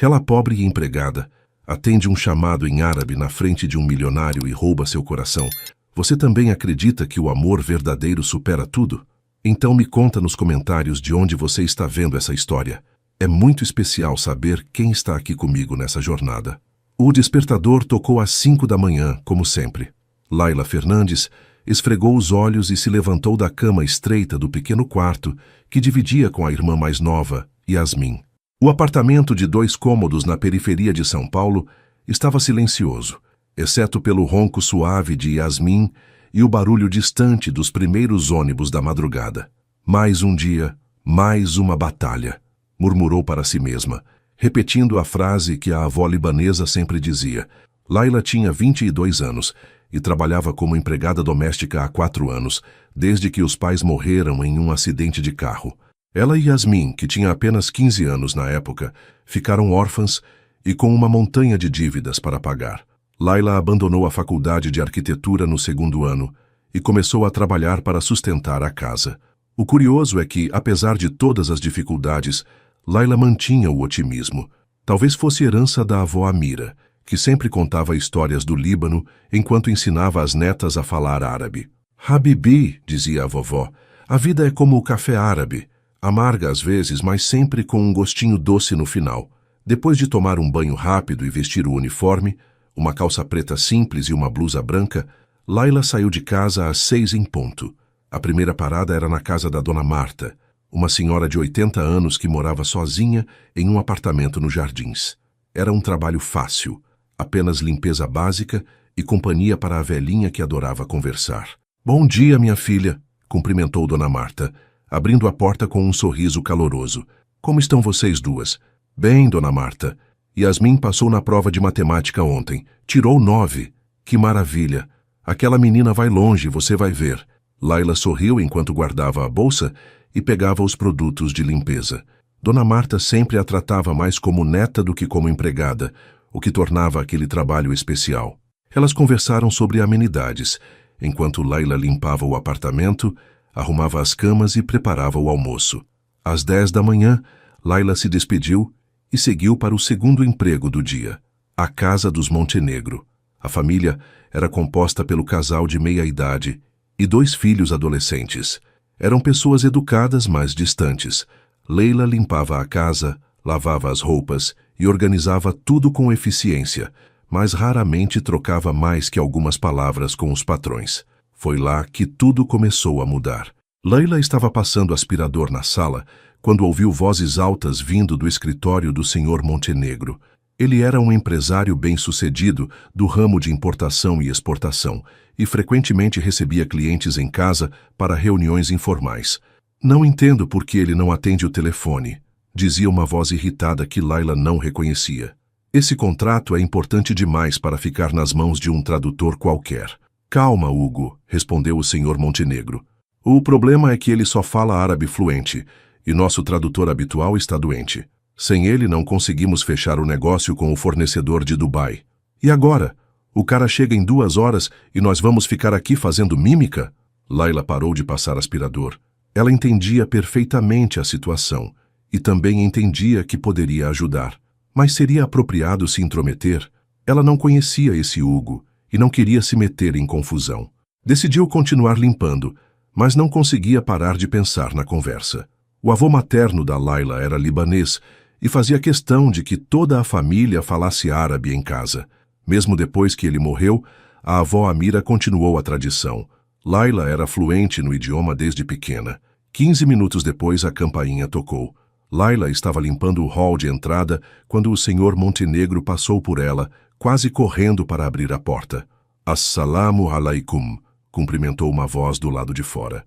Ela, pobre e empregada, atende um chamado em árabe na frente de um milionário e rouba seu coração. Você também acredita que o amor verdadeiro supera tudo? Então me conta nos comentários de onde você está vendo essa história. É muito especial saber quem está aqui comigo nessa jornada. O despertador tocou às 5 da manhã, como sempre. Laila Fernandes esfregou os olhos e se levantou da cama estreita do pequeno quarto que dividia com a irmã mais nova, Yasmin. O apartamento de 2 cômodos na periferia de São Paulo estava silencioso, exceto pelo ronco suave de Yasmin e o barulho distante dos primeiros ônibus da madrugada. Mais um dia, mais uma batalha, murmurou para si mesma, repetindo a frase que a avó libanesa sempre dizia. Laila tinha 22 anos e trabalhava como empregada doméstica há 4 anos, desde que os pais morreram em um acidente de carro. Ela e Yasmin, que tinha apenas 15 anos na época, ficaram órfãs e com uma montanha de dívidas para pagar. Laila abandonou a faculdade de arquitetura no 2º ano e começou a trabalhar para sustentar a casa. O curioso é que, apesar de todas as dificuldades, Laila mantinha o otimismo. Talvez fosse herança da avó Amira, que sempre contava histórias do Líbano enquanto ensinava as netas a falar árabe. Habibi, dizia a vovó, a vida é como o café árabe, amarga às vezes, mas sempre com um gostinho doce no final. Depois de tomar um banho rápido e vestir o uniforme, uma calça preta simples e uma blusa branca, Laila saiu de casa às 6 em ponto. A primeira parada era na casa da Dona Marta, uma senhora de 80 anos que morava sozinha em um apartamento nos Jardins. Era um trabalho fácil, apenas limpeza básica e companhia para a velhinha que adorava conversar. Bom dia, minha filha, cumprimentou Dona Marta, abrindo a porta com um sorriso caloroso. Como estão vocês duas? Bem, Dona Marta. Yasmin passou na prova de matemática ontem. Tirou 9. Que maravilha. Aquela menina vai longe, você vai ver. Laila sorriu enquanto guardava a bolsa e pegava os produtos de limpeza. Dona Marta sempre a tratava mais como neta do que como empregada, o que tornava aquele trabalho especial. Elas conversaram sobre amenidades, enquanto Laila limpava o apartamento, arrumava as camas e preparava o almoço. Às 10 da manhã, Laila se despediu e seguiu para o 2º emprego do dia, a Casa dos Montenegro. A família era composta pelo casal de meia-idade e 2 filhos adolescentes. Eram pessoas educadas, mas distantes. Leila limpava a casa, lavava as roupas e organizava tudo com eficiência, mas raramente trocava mais que algumas palavras com os patrões. Foi lá que tudo começou a mudar. Leila estava passando aspirador na sala quando ouviu vozes altas vindo do escritório do Sr. Montenegro. Ele era um empresário bem-sucedido do ramo de importação e exportação e frequentemente recebia clientes em casa para reuniões informais. Não entendo por que ele não atende o telefone, dizia uma voz irritada que Laila não reconhecia. Esse contrato é importante demais para ficar nas mãos de um tradutor qualquer. Calma, Hugo, respondeu o Sr. Montenegro. O problema é que ele só fala árabe fluente e nosso tradutor habitual está doente. Sem ele não conseguimos fechar o negócio com o fornecedor de Dubai. E agora? O cara chega em 2 horas e nós vamos ficar aqui fazendo mímica? Laila parou de passar aspirador. Ela entendia perfeitamente a situação e também entendia que poderia ajudar. Mas seria apropriado se intrometer? Ela não conhecia esse Hugo e não queria se meter em confusão. Decidiu continuar limpando, mas não conseguia parar de pensar na conversa. O avô materno da Laila era libanês e fazia questão de que toda a família falasse árabe em casa. Mesmo depois que ele morreu, a avó Amira continuou a tradição. Laila era fluente no idioma desde pequena. 15 minutos depois, a campainha tocou. Laila estava limpando o hall de entrada quando o Sr. Montenegro passou por ela, quase correndo para abrir a porta. Assalamu alaikum, cumprimentou uma voz do lado de fora.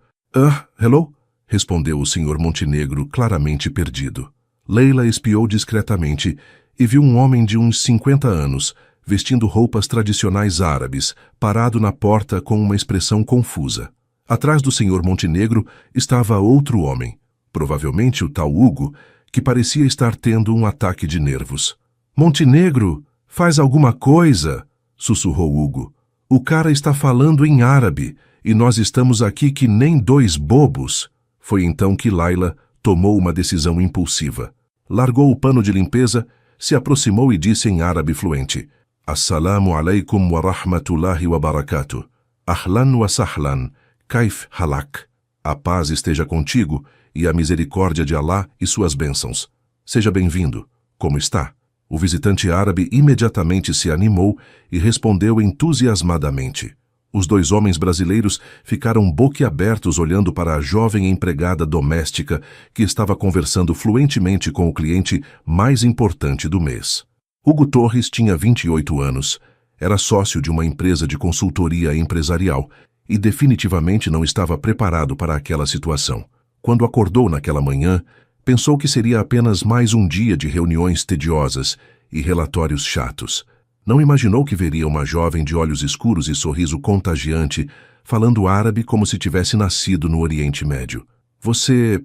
Hello? Respondeu o Sr. Montenegro, claramente perdido. Leila espiou discretamente e viu um homem de uns 50 anos, vestindo roupas tradicionais árabes, parado na porta com uma expressão confusa. Atrás do Sr. Montenegro estava outro homem, provavelmente o tal Hugo, que parecia estar tendo um ataque de nervos. Montenegro, faz alguma coisa, sussurrou Hugo. O cara está falando em árabe e nós estamos aqui que nem 2 bobos. Foi então que Laila tomou uma decisão impulsiva. Largou o pano de limpeza, se aproximou e disse em árabe fluente: Assalamu alaikum wa rahmatullahi wa barakatuh. Ahlan wa sahlan. Kaif halak. A paz esteja contigo e a misericórdia de Alá e suas bênçãos. Seja bem-vindo. Como está? O visitante árabe imediatamente se animou e respondeu entusiasmadamente. Os dois homens brasileiros ficaram boquiabertos olhando para a jovem empregada doméstica que estava conversando fluentemente com o cliente mais importante do mês. Hugo Torres tinha 28 anos, era sócio de uma empresa de consultoria empresarial e definitivamente não estava preparado para aquela situação. Quando acordou naquela manhã, pensou que seria apenas mais um dia de reuniões tediosas e relatórios chatos. Não imaginou que veria uma jovem de olhos escuros e sorriso contagiante, falando árabe como se tivesse nascido no Oriente Médio. Você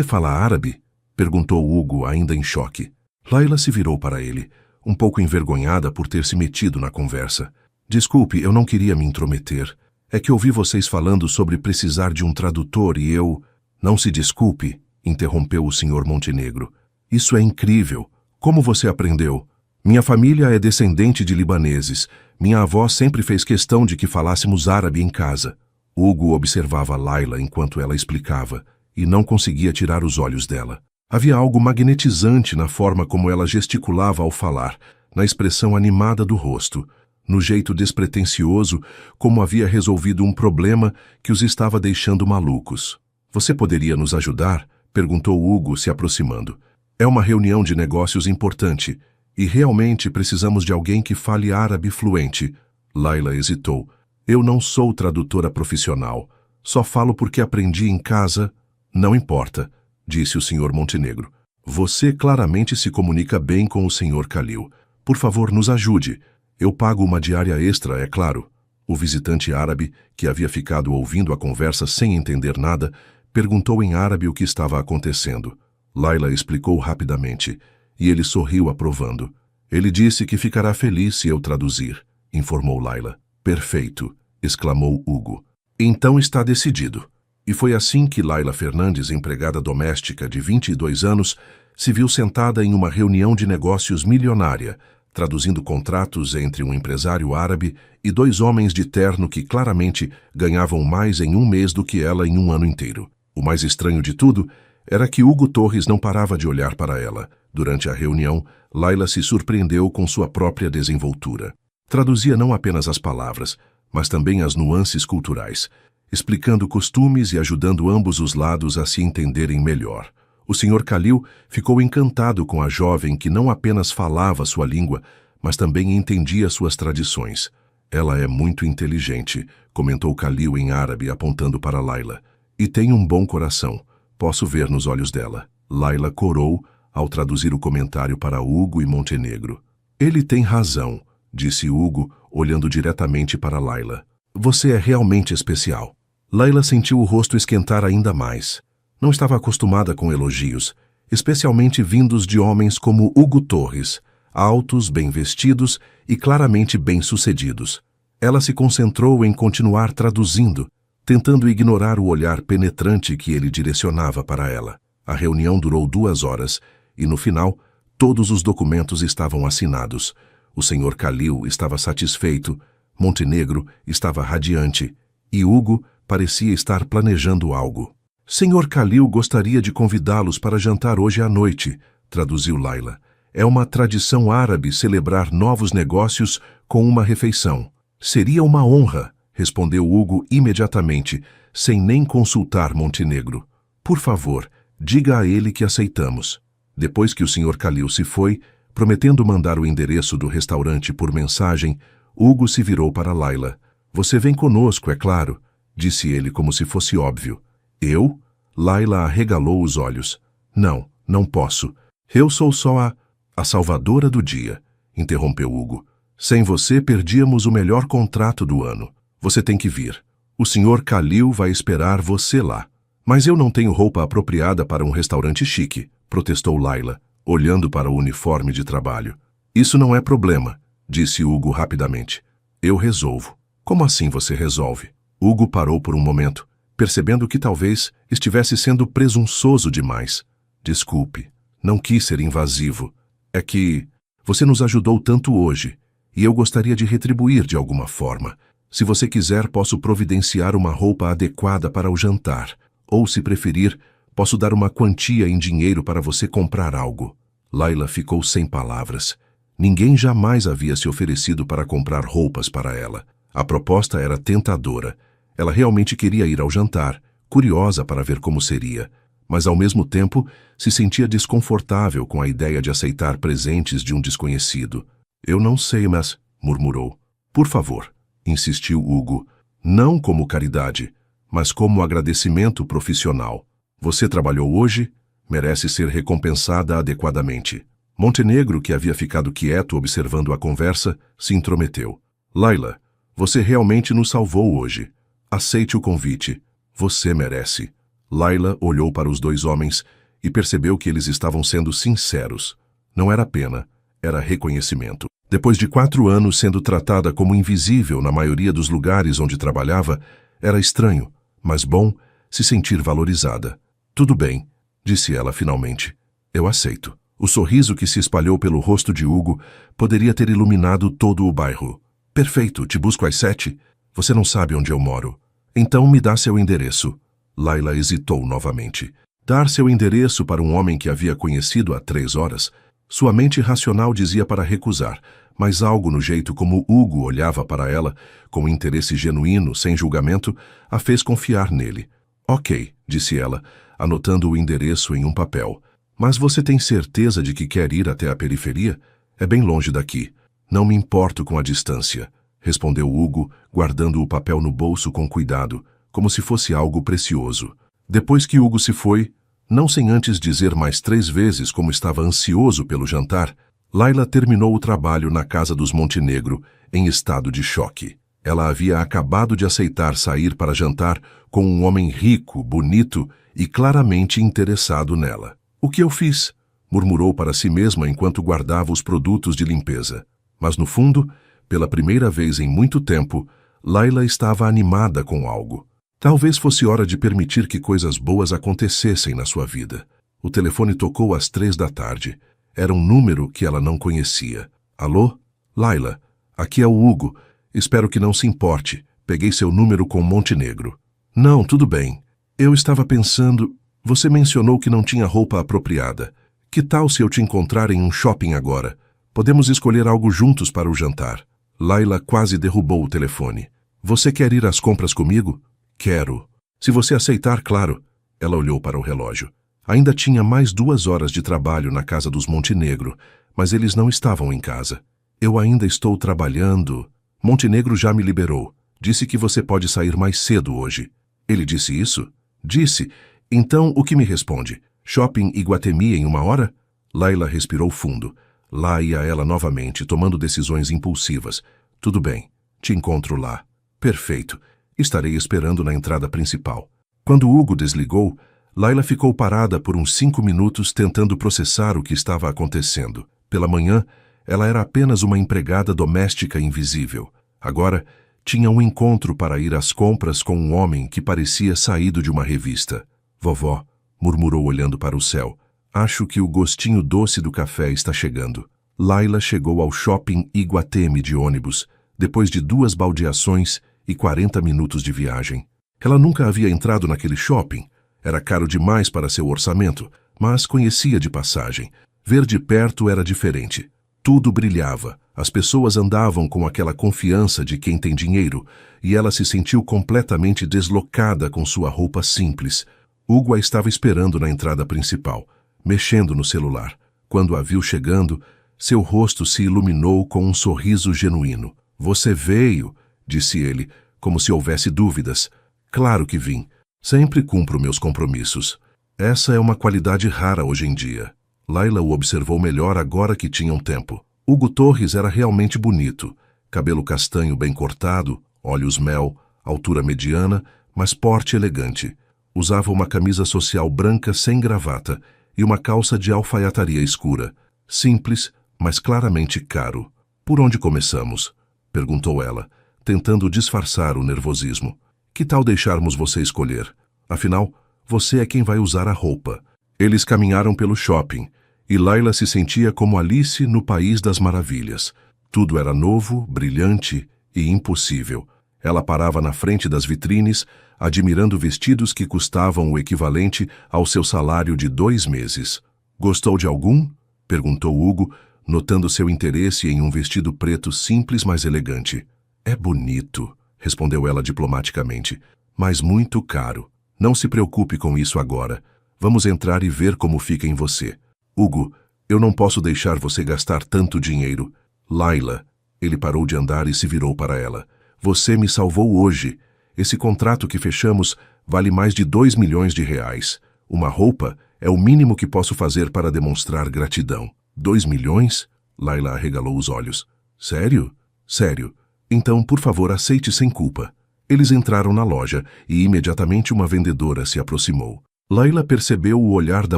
fala árabe? Perguntou Hugo, ainda em choque. Laila se virou para ele, um pouco envergonhada por ter se metido na conversa. Desculpe, eu não queria me intrometer. É que ouvi vocês falando sobre precisar de um tradutor e eu... Não se desculpe, interrompeu o Sr. Montenegro. Isso é incrível. Como você aprendeu? Minha família é descendente de libaneses. Minha avó sempre fez questão de que falássemos árabe em casa. Hugo observava Laila enquanto ela explicava e não conseguia tirar os olhos dela. Havia algo magnetizante na forma como ela gesticulava ao falar, na expressão animada do rosto, no jeito despretensioso como havia resolvido um problema que os estava deixando malucos. Você poderia nos ajudar? Perguntou Hugo, se aproximando. É uma reunião de negócios importante e realmente precisamos de alguém que fale árabe fluente. Laila hesitou. Eu não sou tradutora profissional. Só falo porque aprendi em casa. Não importa, disse o Sr. Montenegro. Você claramente se comunica bem com o Sr. Khalil. Por favor, nos ajude. Eu pago uma diária extra, é claro. O visitante árabe, que havia ficado ouvindo a conversa sem entender nada, perguntou em árabe o que estava acontecendo. Laila explicou rapidamente, e ele sorriu aprovando. Ele disse que ficará feliz se eu traduzir, informou Laila. Perfeito, exclamou Hugo. Então está decidido. E foi assim que Laila Fernandes, empregada doméstica de 22 anos, se viu sentada em uma reunião de negócios milionária, traduzindo contratos entre um empresário árabe e dois homens de terno que claramente ganhavam mais em um mês do que ela em um ano inteiro. O mais estranho de tudo era que Hugo Torres não parava de olhar para ela. Durante a reunião, Laila se surpreendeu com sua própria desenvoltura. Traduzia não apenas as palavras, mas também as nuances culturais, explicando costumes e ajudando ambos os lados a se entenderem melhor. O Sr. Khalil ficou encantado com a jovem que não apenas falava sua língua, mas também entendia suas tradições. Ela é muito inteligente, comentou Khalil em árabe apontando para Laila. E tem um bom coração. Posso ver nos olhos dela. Laila corou ao traduzir o comentário para Hugo e Montenegro. Ele tem razão, disse Hugo, olhando diretamente para Laila. Você é realmente especial. Laila sentiu o rosto esquentar ainda mais. Não estava acostumada com elogios, especialmente vindos de homens como Hugo Torres, altos, bem vestidos e claramente bem-sucedidos. Ela se concentrou em continuar traduzindo, tentando ignorar o olhar penetrante que ele direcionava para ela. A reunião durou 2 horas e, no final, todos os documentos estavam assinados. O Sr. Khalil estava satisfeito, Montenegro estava radiante e Hugo parecia estar planejando algo. Sr. Khalil gostaria de convidá-los para jantar hoje à noite, traduziu Laila. É uma tradição árabe celebrar novos negócios com uma refeição. Seria uma honra, respondeu Hugo imediatamente, sem nem consultar Montenegro. Por favor, diga a ele que aceitamos. Depois que o Sr. Khalil se foi, prometendo mandar o endereço do restaurante por mensagem, Hugo se virou para Laila. Você vem conosco, é claro, disse ele como se fosse óbvio. Eu? Laila arregalou os olhos. Não, não posso. Eu sou só a salvadora do dia, interrompeu Hugo. Sem você perdíamos o melhor contrato do ano. Você tem que vir. O Sr. Khalil vai esperar você lá. Mas eu não tenho roupa apropriada para um restaurante chique, protestou Laila, olhando para o uniforme de trabalho. Isso não é problema, disse Hugo rapidamente. Eu resolvo. Como assim você resolve? Hugo parou por um momento, percebendo que talvez estivesse sendo presunçoso demais. Desculpe, não quis ser invasivo. É que Você nos ajudou tanto hoje, e eu gostaria de retribuir de alguma forma. Se você quiser, posso providenciar uma roupa adequada para o jantar. Ou, se preferir, posso dar uma quantia em dinheiro para você comprar algo. Layla ficou sem palavras. Ninguém jamais havia se oferecido para comprar roupas para ela. A proposta era tentadora. Ela realmente queria ir ao jantar, curiosa para ver como seria, mas ao mesmo tempo se sentia desconfortável com a ideia de aceitar presentes de um desconhecido. Eu não sei, mas... murmurou. Por favor, insistiu Hugo. Não como caridade, mas como agradecimento profissional. Você trabalhou hoje, merece ser recompensada adequadamente. Montenegro, que havia ficado quieto observando a conversa, se intrometeu. Layla, você realmente nos salvou hoje. Aceite o convite. Você merece. Layla olhou para os dois homens e percebeu que eles estavam sendo sinceros. Não era pena, era reconhecimento. Depois de 4 anos sendo tratada como invisível na maioria dos lugares onde trabalhava, era estranho, mas bom, se sentir valorizada. Tudo bem, disse ela finalmente. Eu aceito. O sorriso que se espalhou pelo rosto de Hugo poderia ter iluminado todo o bairro. Perfeito, te busco às 7. Você não sabe onde eu moro. Então me dá seu endereço. Layla hesitou novamente. Dar seu endereço para um homem que havia conhecido há 3 horas? Sua mente racional dizia para recusar, mas algo no jeito como Hugo olhava para ela, com interesse genuíno, sem julgamento, a fez confiar nele. Ok, disse ela, anotando o endereço em um papel. Mas você tem certeza de que quer ir até a periferia? É bem longe daqui. Não me importo com a distância, respondeu Hugo, guardando o papel no bolso com cuidado, como se fosse algo precioso. Depois que Hugo se foi, não sem antes dizer mais 3 vezes como estava ansioso pelo jantar, Layla terminou o trabalho na casa dos Montenegro, em estado de choque. Ela havia acabado de aceitar sair para jantar com um homem rico, bonito e claramente interessado nela. O que eu fiz? Murmurou para si mesma enquanto guardava os produtos de limpeza. Mas no fundo, pela primeira vez em muito tempo, Layla estava animada com algo. Talvez fosse hora de permitir que coisas boas acontecessem na sua vida. O telefone tocou às 3 da tarde. Era um número que ela não conhecia. Alô? Layla, aqui é o Hugo. Espero que não se importe. Peguei seu número com Montenegro. Não, tudo bem. Eu estava pensando... Você mencionou que não tinha roupa apropriada. Que tal se eu te encontrar em um shopping agora? Podemos escolher algo juntos para o jantar. Layla quase derrubou o telefone. Você quer ir às compras comigo? Quero. Se você aceitar, claro. Ela olhou para o relógio. Ainda tinha mais 2 horas de trabalho na casa dos Montenegro, mas eles não estavam em casa. Eu ainda estou trabalhando. Montenegro já me liberou. Disse que você pode sair mais cedo hoje. Ele disse isso? Disse. Então, o que me responde? Shopping Iguatemi em 1 hora? Layla respirou fundo. Lá ia ela novamente, tomando decisões impulsivas. Tudo bem. Te encontro lá. Perfeito. Estarei esperando na entrada principal. Quando Hugo desligou, Layla ficou parada por uns 5 minutos tentando processar o que estava acontecendo. Pela manhã, ela era apenas uma empregada doméstica invisível. Agora, tinha um encontro para ir às compras com um homem que parecia saído de uma revista. Vovó, murmurou olhando para o céu, acho que o gostinho doce do café está chegando. Layla chegou ao shopping Iguatemi de ônibus, depois de 2 baldeações e 40 minutos de viagem. Ela nunca havia entrado naquele shopping. Era caro demais para seu orçamento, mas conhecia de passagem. Ver de perto era diferente. Tudo brilhava, as pessoas andavam com aquela confiança de quem tem dinheiro, e ela se sentiu completamente deslocada com sua roupa simples. Hugo a estava esperando na entrada principal, mexendo no celular. Quando a viu chegando, seu rosto se iluminou com um sorriso genuíno. Você veio, disse ele, como se houvesse dúvidas. Claro que vim. Sempre cumpro meus compromissos. Essa é uma qualidade rara hoje em dia. Layla o observou melhor agora que tinham tempo. Hugo Torres era realmente bonito. Cabelo castanho bem cortado, olhos mel, altura mediana, mas porte elegante. Usava uma camisa social branca sem gravata e uma calça de alfaiataria escura. Simples, mas claramente caro. Por onde começamos? Perguntou ela, tentando disfarçar o nervosismo. Que tal deixarmos você escolher? Afinal, você é quem vai usar a roupa. Eles caminharam pelo shopping, e Laila se sentia como Alice no País das Maravilhas. Tudo era novo, brilhante e impossível. Ela parava na frente das vitrines, admirando vestidos que custavam o equivalente ao seu salário de 2 meses. "Gostou de algum?" perguntou Hugo, notando seu interesse em um vestido preto simples, mas elegante. "É bonito", respondeu ela diplomaticamente, "mas muito caro. Não se preocupe com isso agora. Vamos entrar e ver como fica em você. Hugo, eu não posso deixar você gastar tanto dinheiro. Laila." Ele parou de andar e se virou para ela. "Você me salvou hoje. Esse contrato que fechamos vale mais de 2 milhões de reais. Uma roupa é o mínimo que posso fazer para demonstrar gratidão." 2 milhões? Laila arregalou os olhos. "Sério?" "Sério. Então, por favor, aceite sem culpa." Eles entraram na loja e imediatamente uma vendedora se aproximou. Laila percebeu o olhar da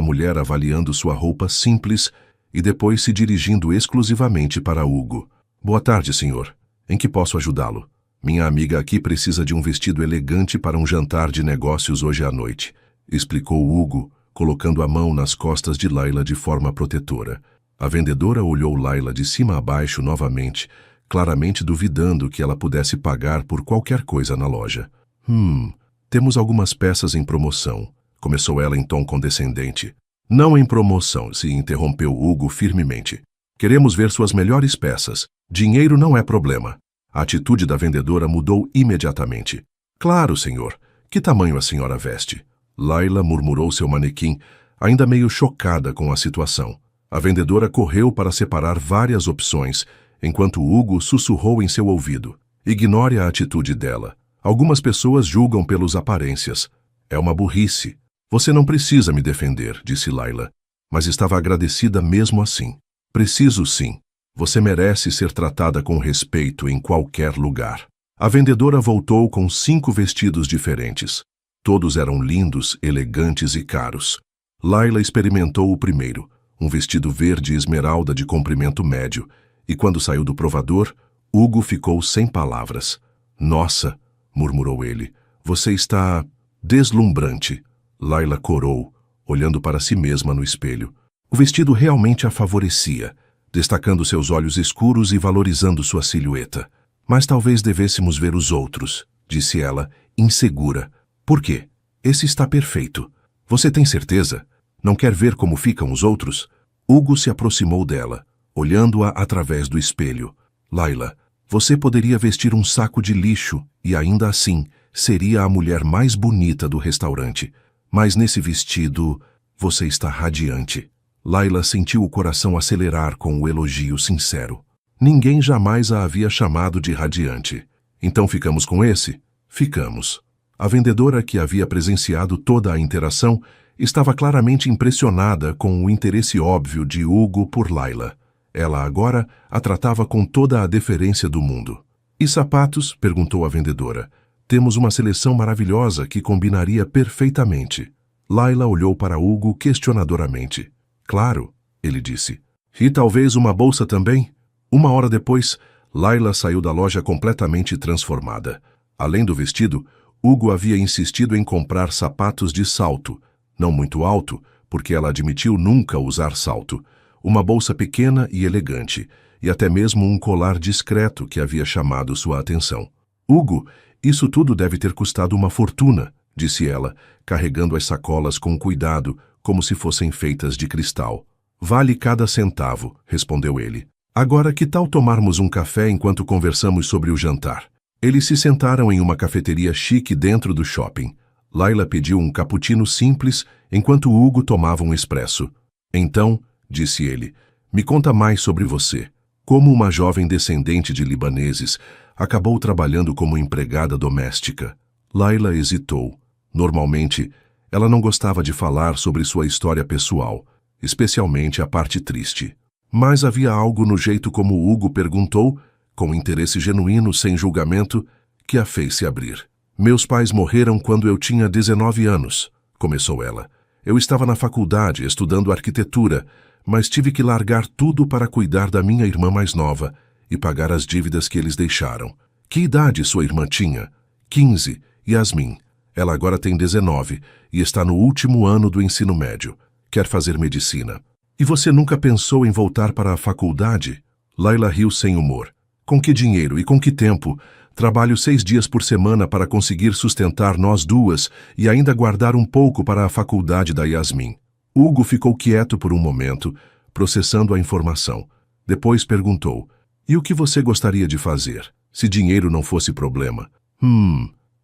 mulher avaliando sua roupa simples e depois se dirigindo exclusivamente para Hugo. "Boa tarde, senhor. Em que posso ajudá-lo? Minha amiga aqui precisa de um vestido elegante para um jantar de negócios hoje à noite", explicou Hugo, colocando a mão nas costas de Laila de forma protetora. A vendedora olhou Laila de cima a baixo novamente, claramente duvidando que ela pudesse pagar por qualquer coisa na loja. Temos algumas peças em promoção", começou ela em tom condescendente. "Não em promoção", se interrompeu Hugo firmemente. "Queremos ver suas melhores peças. Dinheiro não é problema." A atitude da vendedora mudou imediatamente. "Claro, senhor. Que tamanho a senhora veste?" Laila murmurou seu manequim, ainda meio chocada com a situação. A vendedora correu para separar várias opções, enquanto Hugo sussurrou em seu ouvido: "Ignore a atitude dela. Algumas pessoas julgam pelas aparências. É uma burrice. Você não precisa me defender", disse Laila, mas estava agradecida mesmo assim. "Preciso sim. Você merece ser tratada com respeito em qualquer lugar." A vendedora voltou com 5 vestidos diferentes. Todos eram lindos, elegantes e caros. Laila experimentou o primeiro, um vestido verde esmeralda de comprimento médio, e quando saiu do provador, Hugo ficou sem palavras. "Nossa", murmurou ele, "você está deslumbrante." Laila corou, olhando para si mesma no espelho. O vestido realmente a favorecia, destacando seus olhos escuros e valorizando sua silhueta. "Mas talvez devêssemos ver os outros", disse ela, insegura. "Por quê? Esse está perfeito. Você tem certeza? Não quer ver como ficam os outros?" Hugo se aproximou dela, olhando-a através do espelho. "Laila, você poderia vestir um saco de lixo e ainda assim seria a mulher mais bonita do restaurante. Mas nesse vestido, você está radiante." Laila sentiu o coração acelerar com o elogio sincero. Ninguém jamais a havia chamado de radiante. "Então ficamos com esse?" "Ficamos." A vendedora, que havia presenciado toda a interação, estava claramente impressionada com o interesse óbvio de Hugo por Laila. Ela agora a tratava com toda a deferência do mundo. "E sapatos?" perguntou a vendedora. "Temos uma seleção maravilhosa que combinaria perfeitamente." Laila olhou para Hugo questionadoramente. "Claro", ele disse. "E talvez uma bolsa também?" 1 hora depois, Laila saiu da loja completamente transformada. Além do vestido, Hugo havia insistido em comprar sapatos de salto, não muito alto, porque ela admitiu nunca usar salto, uma bolsa pequena e elegante, e até mesmo um colar discreto que havia chamado sua atenção. "Hugo, isso tudo deve ter custado uma fortuna", disse ela, carregando as sacolas com cuidado, como se fossem feitas de cristal. "Vale cada centavo", respondeu ele. "Agora, que tal tomarmos um café enquanto conversamos sobre o jantar?" Eles se sentaram em uma cafeteria chique dentro do shopping. Laila pediu um cappuccino simples, enquanto Hugo tomava um expresso. "Então", disse ele, "me conta mais sobre você. Como uma jovem descendente de libaneses, acabou trabalhando como empregada doméstica." Laila hesitou. Normalmente, ela não gostava de falar sobre sua história pessoal, especialmente a parte triste. Mas havia algo no jeito como Hugo perguntou, com interesse genuíno, sem julgamento, que a fez se abrir. "Meus pais morreram quando eu tinha 19 anos, começou ela. "Eu estava na faculdade estudando arquitetura, mas tive que largar tudo para cuidar da minha irmã mais nova e pagar as dívidas que eles deixaram." "Que idade sua irmã tinha?" 15, Yasmin. Ela agora tem 19 e está no último ano do ensino médio. Quer fazer medicina. E você nunca pensou em voltar para a faculdade? Laila riu sem humor. Com que dinheiro e com que tempo? Trabalho 6 dias por semana para conseguir sustentar nós duas e ainda guardar um pouco para a faculdade da Yasmin. Hugo ficou quieto por um momento, processando a informação. Depois perguntou, e o que você gostaria de fazer, se dinheiro não fosse problema?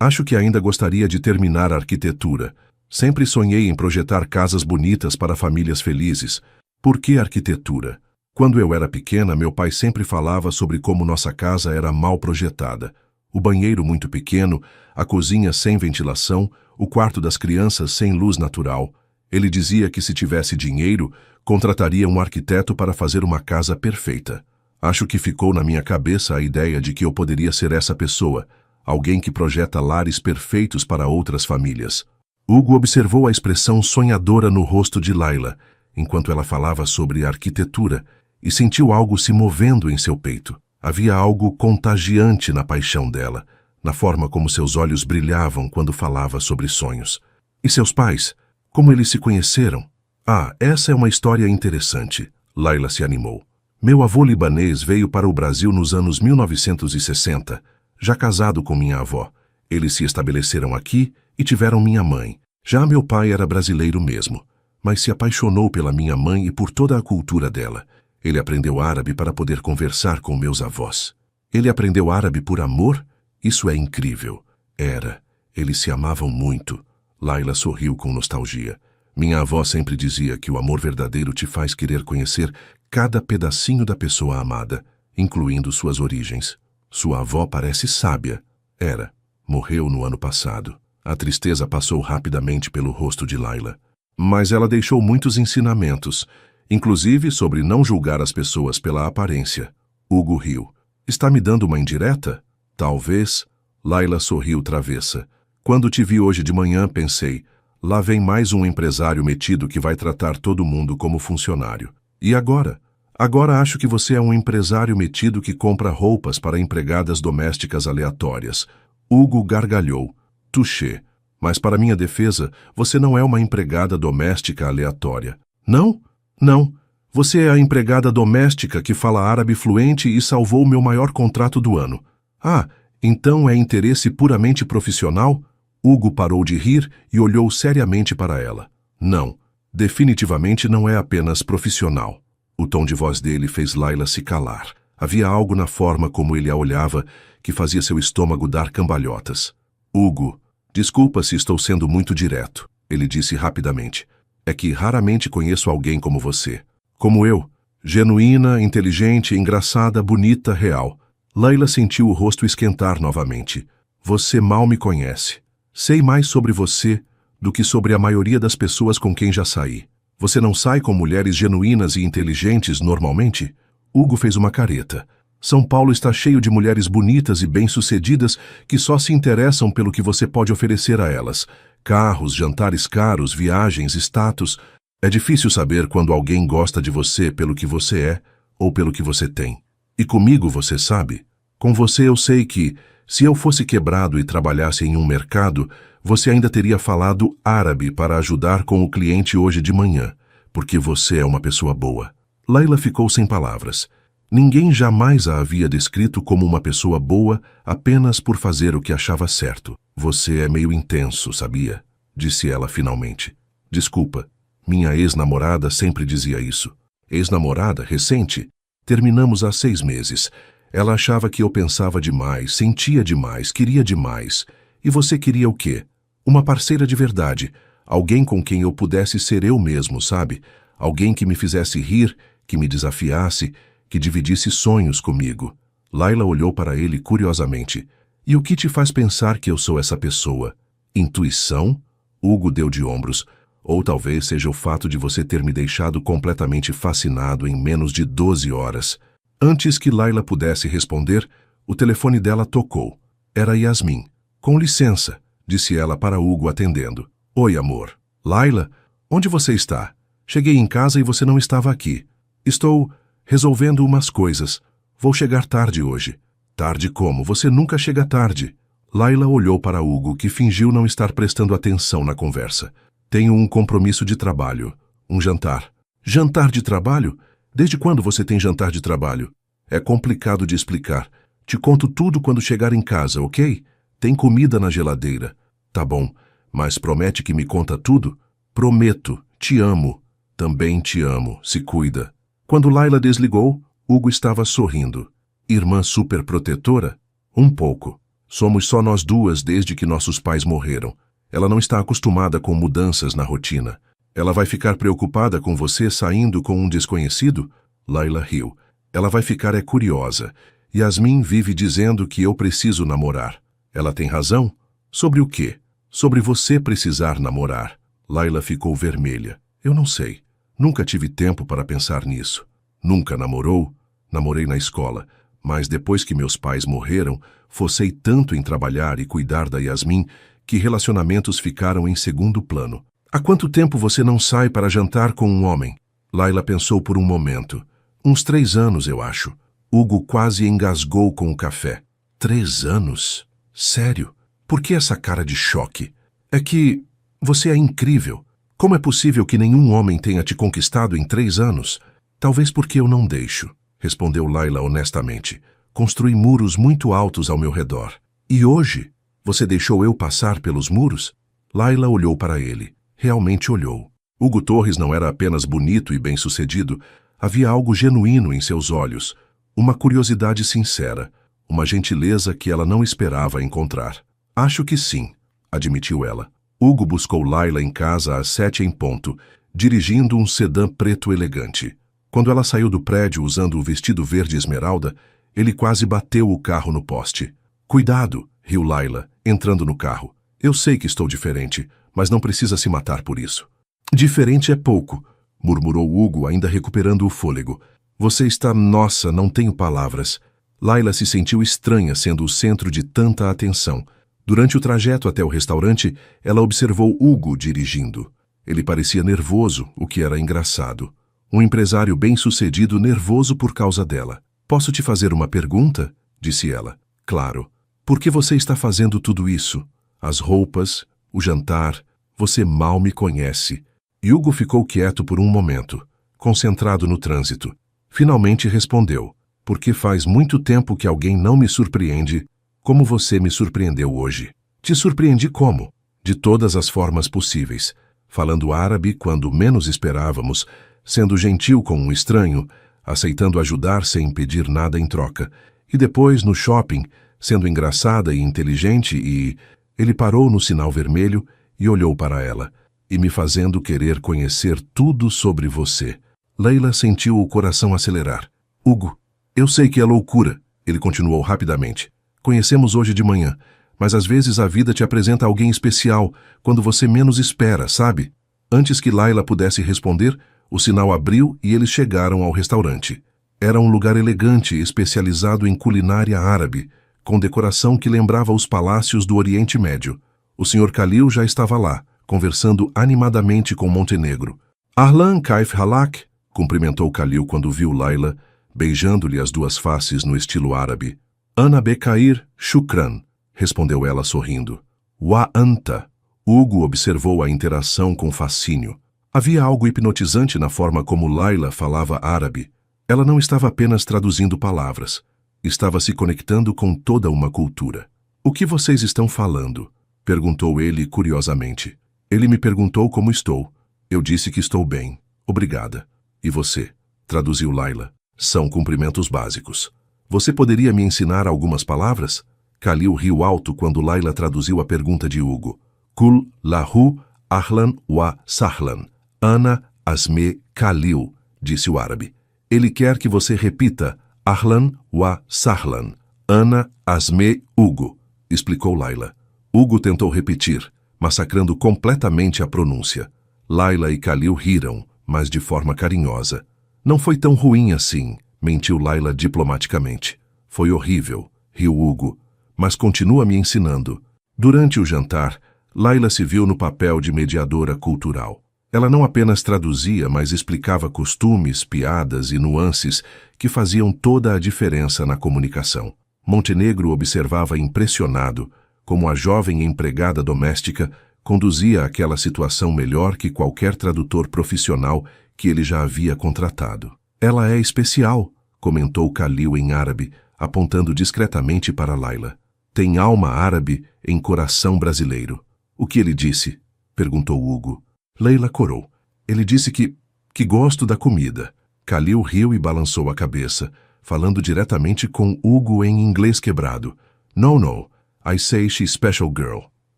Acho que ainda gostaria de terminar a arquitetura. Sempre sonhei em projetar casas bonitas para famílias felizes. Por que arquitetura? Quando eu era pequena, meu pai sempre falava sobre como nossa casa era mal projetada. O banheiro muito pequeno, a cozinha sem ventilação, o quarto das crianças sem luz natural. Ele dizia que se tivesse dinheiro, contrataria um arquiteto para fazer uma casa perfeita. Acho que ficou na minha cabeça a ideia de que eu poderia ser essa pessoa, alguém que projeta lares perfeitos para outras famílias. Hugo observou a expressão sonhadora no rosto de Laila, enquanto ela falava sobre arquitetura, e sentiu algo se movendo em seu peito. Havia algo contagiante na paixão dela, na forma como seus olhos brilhavam quando falava sobre sonhos. E seus pais? Como eles se conheceram? Ah, essa é uma história interessante. Laila se animou. Meu avô libanês veio para o Brasil nos anos 1960, já casado com minha avó. Eles se estabeleceram aqui e tiveram minha mãe. Já meu pai era brasileiro mesmo, mas se apaixonou pela minha mãe e por toda a cultura dela. Ele aprendeu árabe para poder conversar com meus avós. Ele aprendeu árabe por amor? Isso é incrível. Era. Eles se amavam muito. Laila sorriu com nostalgia. Minha avó sempre dizia que o amor verdadeiro te faz querer conhecer cada pedacinho da pessoa amada, incluindo suas origens. Sua avó parece sábia. Era. Morreu no ano passado. A tristeza passou rapidamente pelo rosto de Laila. Mas ela deixou muitos ensinamentos, inclusive sobre não julgar as pessoas pela aparência. Hugo riu. Está me dando uma indireta? Talvez. Laila sorriu travessa. Quando te vi hoje de manhã, pensei, lá vem mais um empresário metido que vai tratar todo mundo como funcionário. E agora? Agora acho que você é um empresário metido que compra roupas para empregadas domésticas aleatórias. Hugo gargalhou. Touché. Mas para minha defesa, você não é uma empregada doméstica aleatória. Não? Não. Você é a empregada doméstica que fala árabe fluente e salvou meu maior contrato do ano. Ah, então é interesse puramente profissional? Hugo parou de rir e olhou seriamente para ela. Não, definitivamente não é apenas profissional. O tom de voz dele fez Laila se calar. Havia algo na forma como ele a olhava que fazia seu estômago dar cambalhotas. Hugo, desculpa se estou sendo muito direto, ele disse rapidamente. É que raramente conheço alguém como você. Como eu. Genuína, inteligente, engraçada, bonita, real. Laila sentiu o rosto esquentar novamente. Você mal me conhece. Sei mais sobre você do que sobre a maioria das pessoas com quem já saí. Você não sai com mulheres genuínas e inteligentes normalmente? Hugo fez uma careta. São Paulo está cheio de mulheres bonitas e bem-sucedidas que só se interessam pelo que você pode oferecer a elas. Carros, jantares caros, viagens, status. É difícil saber quando alguém gosta de você pelo que você é ou pelo que você tem. E comigo você sabe? Com você eu sei que, se eu fosse quebrado e trabalhasse em um mercado, você ainda teria falado árabe para ajudar com o cliente hoje de manhã, porque você é uma pessoa boa. Laila ficou sem palavras. Ninguém jamais a havia descrito como uma pessoa boa apenas por fazer o que achava certo. Você é meio intenso, sabia? Disse ela finalmente. Desculpa, minha ex-namorada sempre dizia isso. Ex-namorada, recente? Terminamos há 6 meses. Ela achava que eu pensava demais, sentia demais, queria demais. E você queria o quê? Uma parceira de verdade. Alguém com quem eu pudesse ser eu mesmo, sabe? Alguém que me fizesse rir, que me desafiasse, que dividisse sonhos comigo. Laila olhou para ele curiosamente. E o que te faz pensar que eu sou essa pessoa? Intuição? Hugo deu de ombros. Ou talvez seja o fato de você ter me deixado completamente fascinado em menos de 12 horas. Antes que Laila pudesse responder, o telefone dela tocou. Era Yasmin. Com licença, disse ela para Hugo atendendo. Oi, amor. Laila, onde você está? Cheguei em casa e você não estava aqui. Estou resolvendo umas coisas. Vou chegar tarde hoje. Tarde como? Você nunca chega tarde. Laila olhou para Hugo, que fingiu não estar prestando atenção na conversa. Tenho um compromisso de trabalho. Um jantar. Jantar de trabalho? Desde quando você tem jantar de trabalho? É complicado de explicar. Te conto tudo quando chegar em casa, ok? Tem comida na geladeira. Tá bom, mas promete que me conta tudo? Prometo. Te amo. Também te amo. Se cuida. Quando Layla desligou, Hugo estava sorrindo. Irmã superprotetora? Um pouco. Somos só nós duas desde que nossos pais morreram. Ela não está acostumada com mudanças na rotina. Ela vai ficar preocupada com você saindo com um desconhecido? Layla riu. Ela vai ficar curiosa. Yasmin vive dizendo que eu preciso namorar. Ela tem razão? Sobre o quê? Sobre você precisar namorar. Layla ficou vermelha. Eu não sei. Nunca tive tempo para pensar nisso. Nunca namorou? Namorei na escola. Mas depois que meus pais morreram, forcei tanto em trabalhar e cuidar da Yasmin que relacionamentos ficaram em segundo plano. Há quanto tempo você não sai para jantar com um homem? Layla pensou por um momento. Uns 3 anos, eu acho. Hugo quase engasgou com o café. 3 anos? Sério? Por que essa cara de choque? É que você é incrível. Como é possível que nenhum homem tenha te conquistado em 3 anos? Talvez porque eu não deixo, respondeu Layla honestamente. Construí muros muito altos ao meu redor. E hoje? Você deixou eu passar pelos muros? Layla olhou para ele. Realmente olhou. Hugo Torres não era apenas bonito e bem-sucedido. Havia algo genuíno em seus olhos. Uma curiosidade sincera. Uma gentileza que ela não esperava encontrar. Acho que sim, admitiu ela. Hugo buscou Layla em casa às 7 em ponto, dirigindo um sedã preto elegante. Quando ela saiu do prédio usando o vestido verde esmeralda, ele quase bateu o carro no poste. Cuidado, riu Layla, entrando no carro. Eu sei que estou diferente, mas não precisa se matar por isso. Diferente é pouco, murmurou Hugo, ainda recuperando o fôlego. Você está... Nossa, não tenho palavras. Layla se sentiu estranha sendo o centro de tanta atenção. Durante o trajeto até o restaurante, ela observou Hugo dirigindo. Ele parecia nervoso, o que era engraçado. Um empresário bem-sucedido nervoso por causa dela. Posso te fazer uma pergunta? Disse ela. Claro. Por que você está fazendo tudo isso? As roupas, o jantar, você mal me conhece. E Hugo ficou quieto por um momento, concentrado no trânsito. Finalmente respondeu. Porque faz muito tempo que alguém não me surpreende como você me surpreendeu hoje. Te surpreendi como? De todas as formas possíveis. Falando árabe quando menos esperávamos, sendo gentil com um estranho, aceitando ajudar sem pedir nada em troca. E depois, no shopping, sendo engraçada e inteligente e... Ele parou no sinal vermelho e olhou para ela, e me fazendo querer conhecer tudo sobre você. Layla sentiu o coração acelerar. Hugo, eu sei que é loucura, ele continuou rapidamente. Conhecemos hoje de manhã, mas às vezes a vida te apresenta alguém especial quando você menos espera, sabe? Antes que Layla pudesse responder, o sinal abriu e eles chegaram ao restaurante. Era um lugar elegante, especializado em culinária árabe, com decoração que lembrava os palácios do Oriente Médio. O Sr. Khalil já estava lá, conversando animadamente com Montenegro. Ahlan, Kaif Halak, cumprimentou Khalil quando viu Layla, beijando-lhe as 2 faces no estilo árabe. Ana Bekair, Shukran, respondeu ela sorrindo. Wa anta. Hugo observou a interação com fascínio. Havia algo hipnotizante na forma como Layla falava árabe. Ela não estava apenas traduzindo palavras. Estava se conectando com toda uma cultura. O que vocês estão falando? Perguntou ele curiosamente. Ele me perguntou como estou. Eu disse que estou bem. Obrigada. E você? Traduziu Layla. São cumprimentos básicos. Você poderia me ensinar algumas palavras? Khalil riu alto quando Layla traduziu a pergunta de Hugo. Kul lahu ahlan wa sahlan. Ana asme Khalil, disse o árabe. Ele quer que você repita ahlan wa sahlan. Ana asme Hugo, explicou Layla. Hugo tentou repetir, massacrando completamente a pronúncia. Layla e Khalil riram, mas de forma carinhosa. Não foi tão ruim assim, mentiu Layla diplomaticamente. Foi horrível, riu Hugo, mas continua me ensinando. Durante o jantar, Layla se viu no papel de mediadora cultural. Ela não apenas traduzia, mas explicava costumes, piadas e nuances que faziam toda a diferença na comunicação. Montenegro observava impressionado como a jovem empregada doméstica conduzia aquela situação melhor que qualquer tradutor profissional que ele já havia contratado. Ela é especial, comentou Khalil em árabe, apontando discretamente para Layla. Tem alma árabe em coração brasileiro. O que ele disse? Perguntou Hugo. Leila corou. Ele disse que gosto da comida. Khalil riu e balançou a cabeça, falando diretamente com Hugo em inglês quebrado. No, I say she's special girl.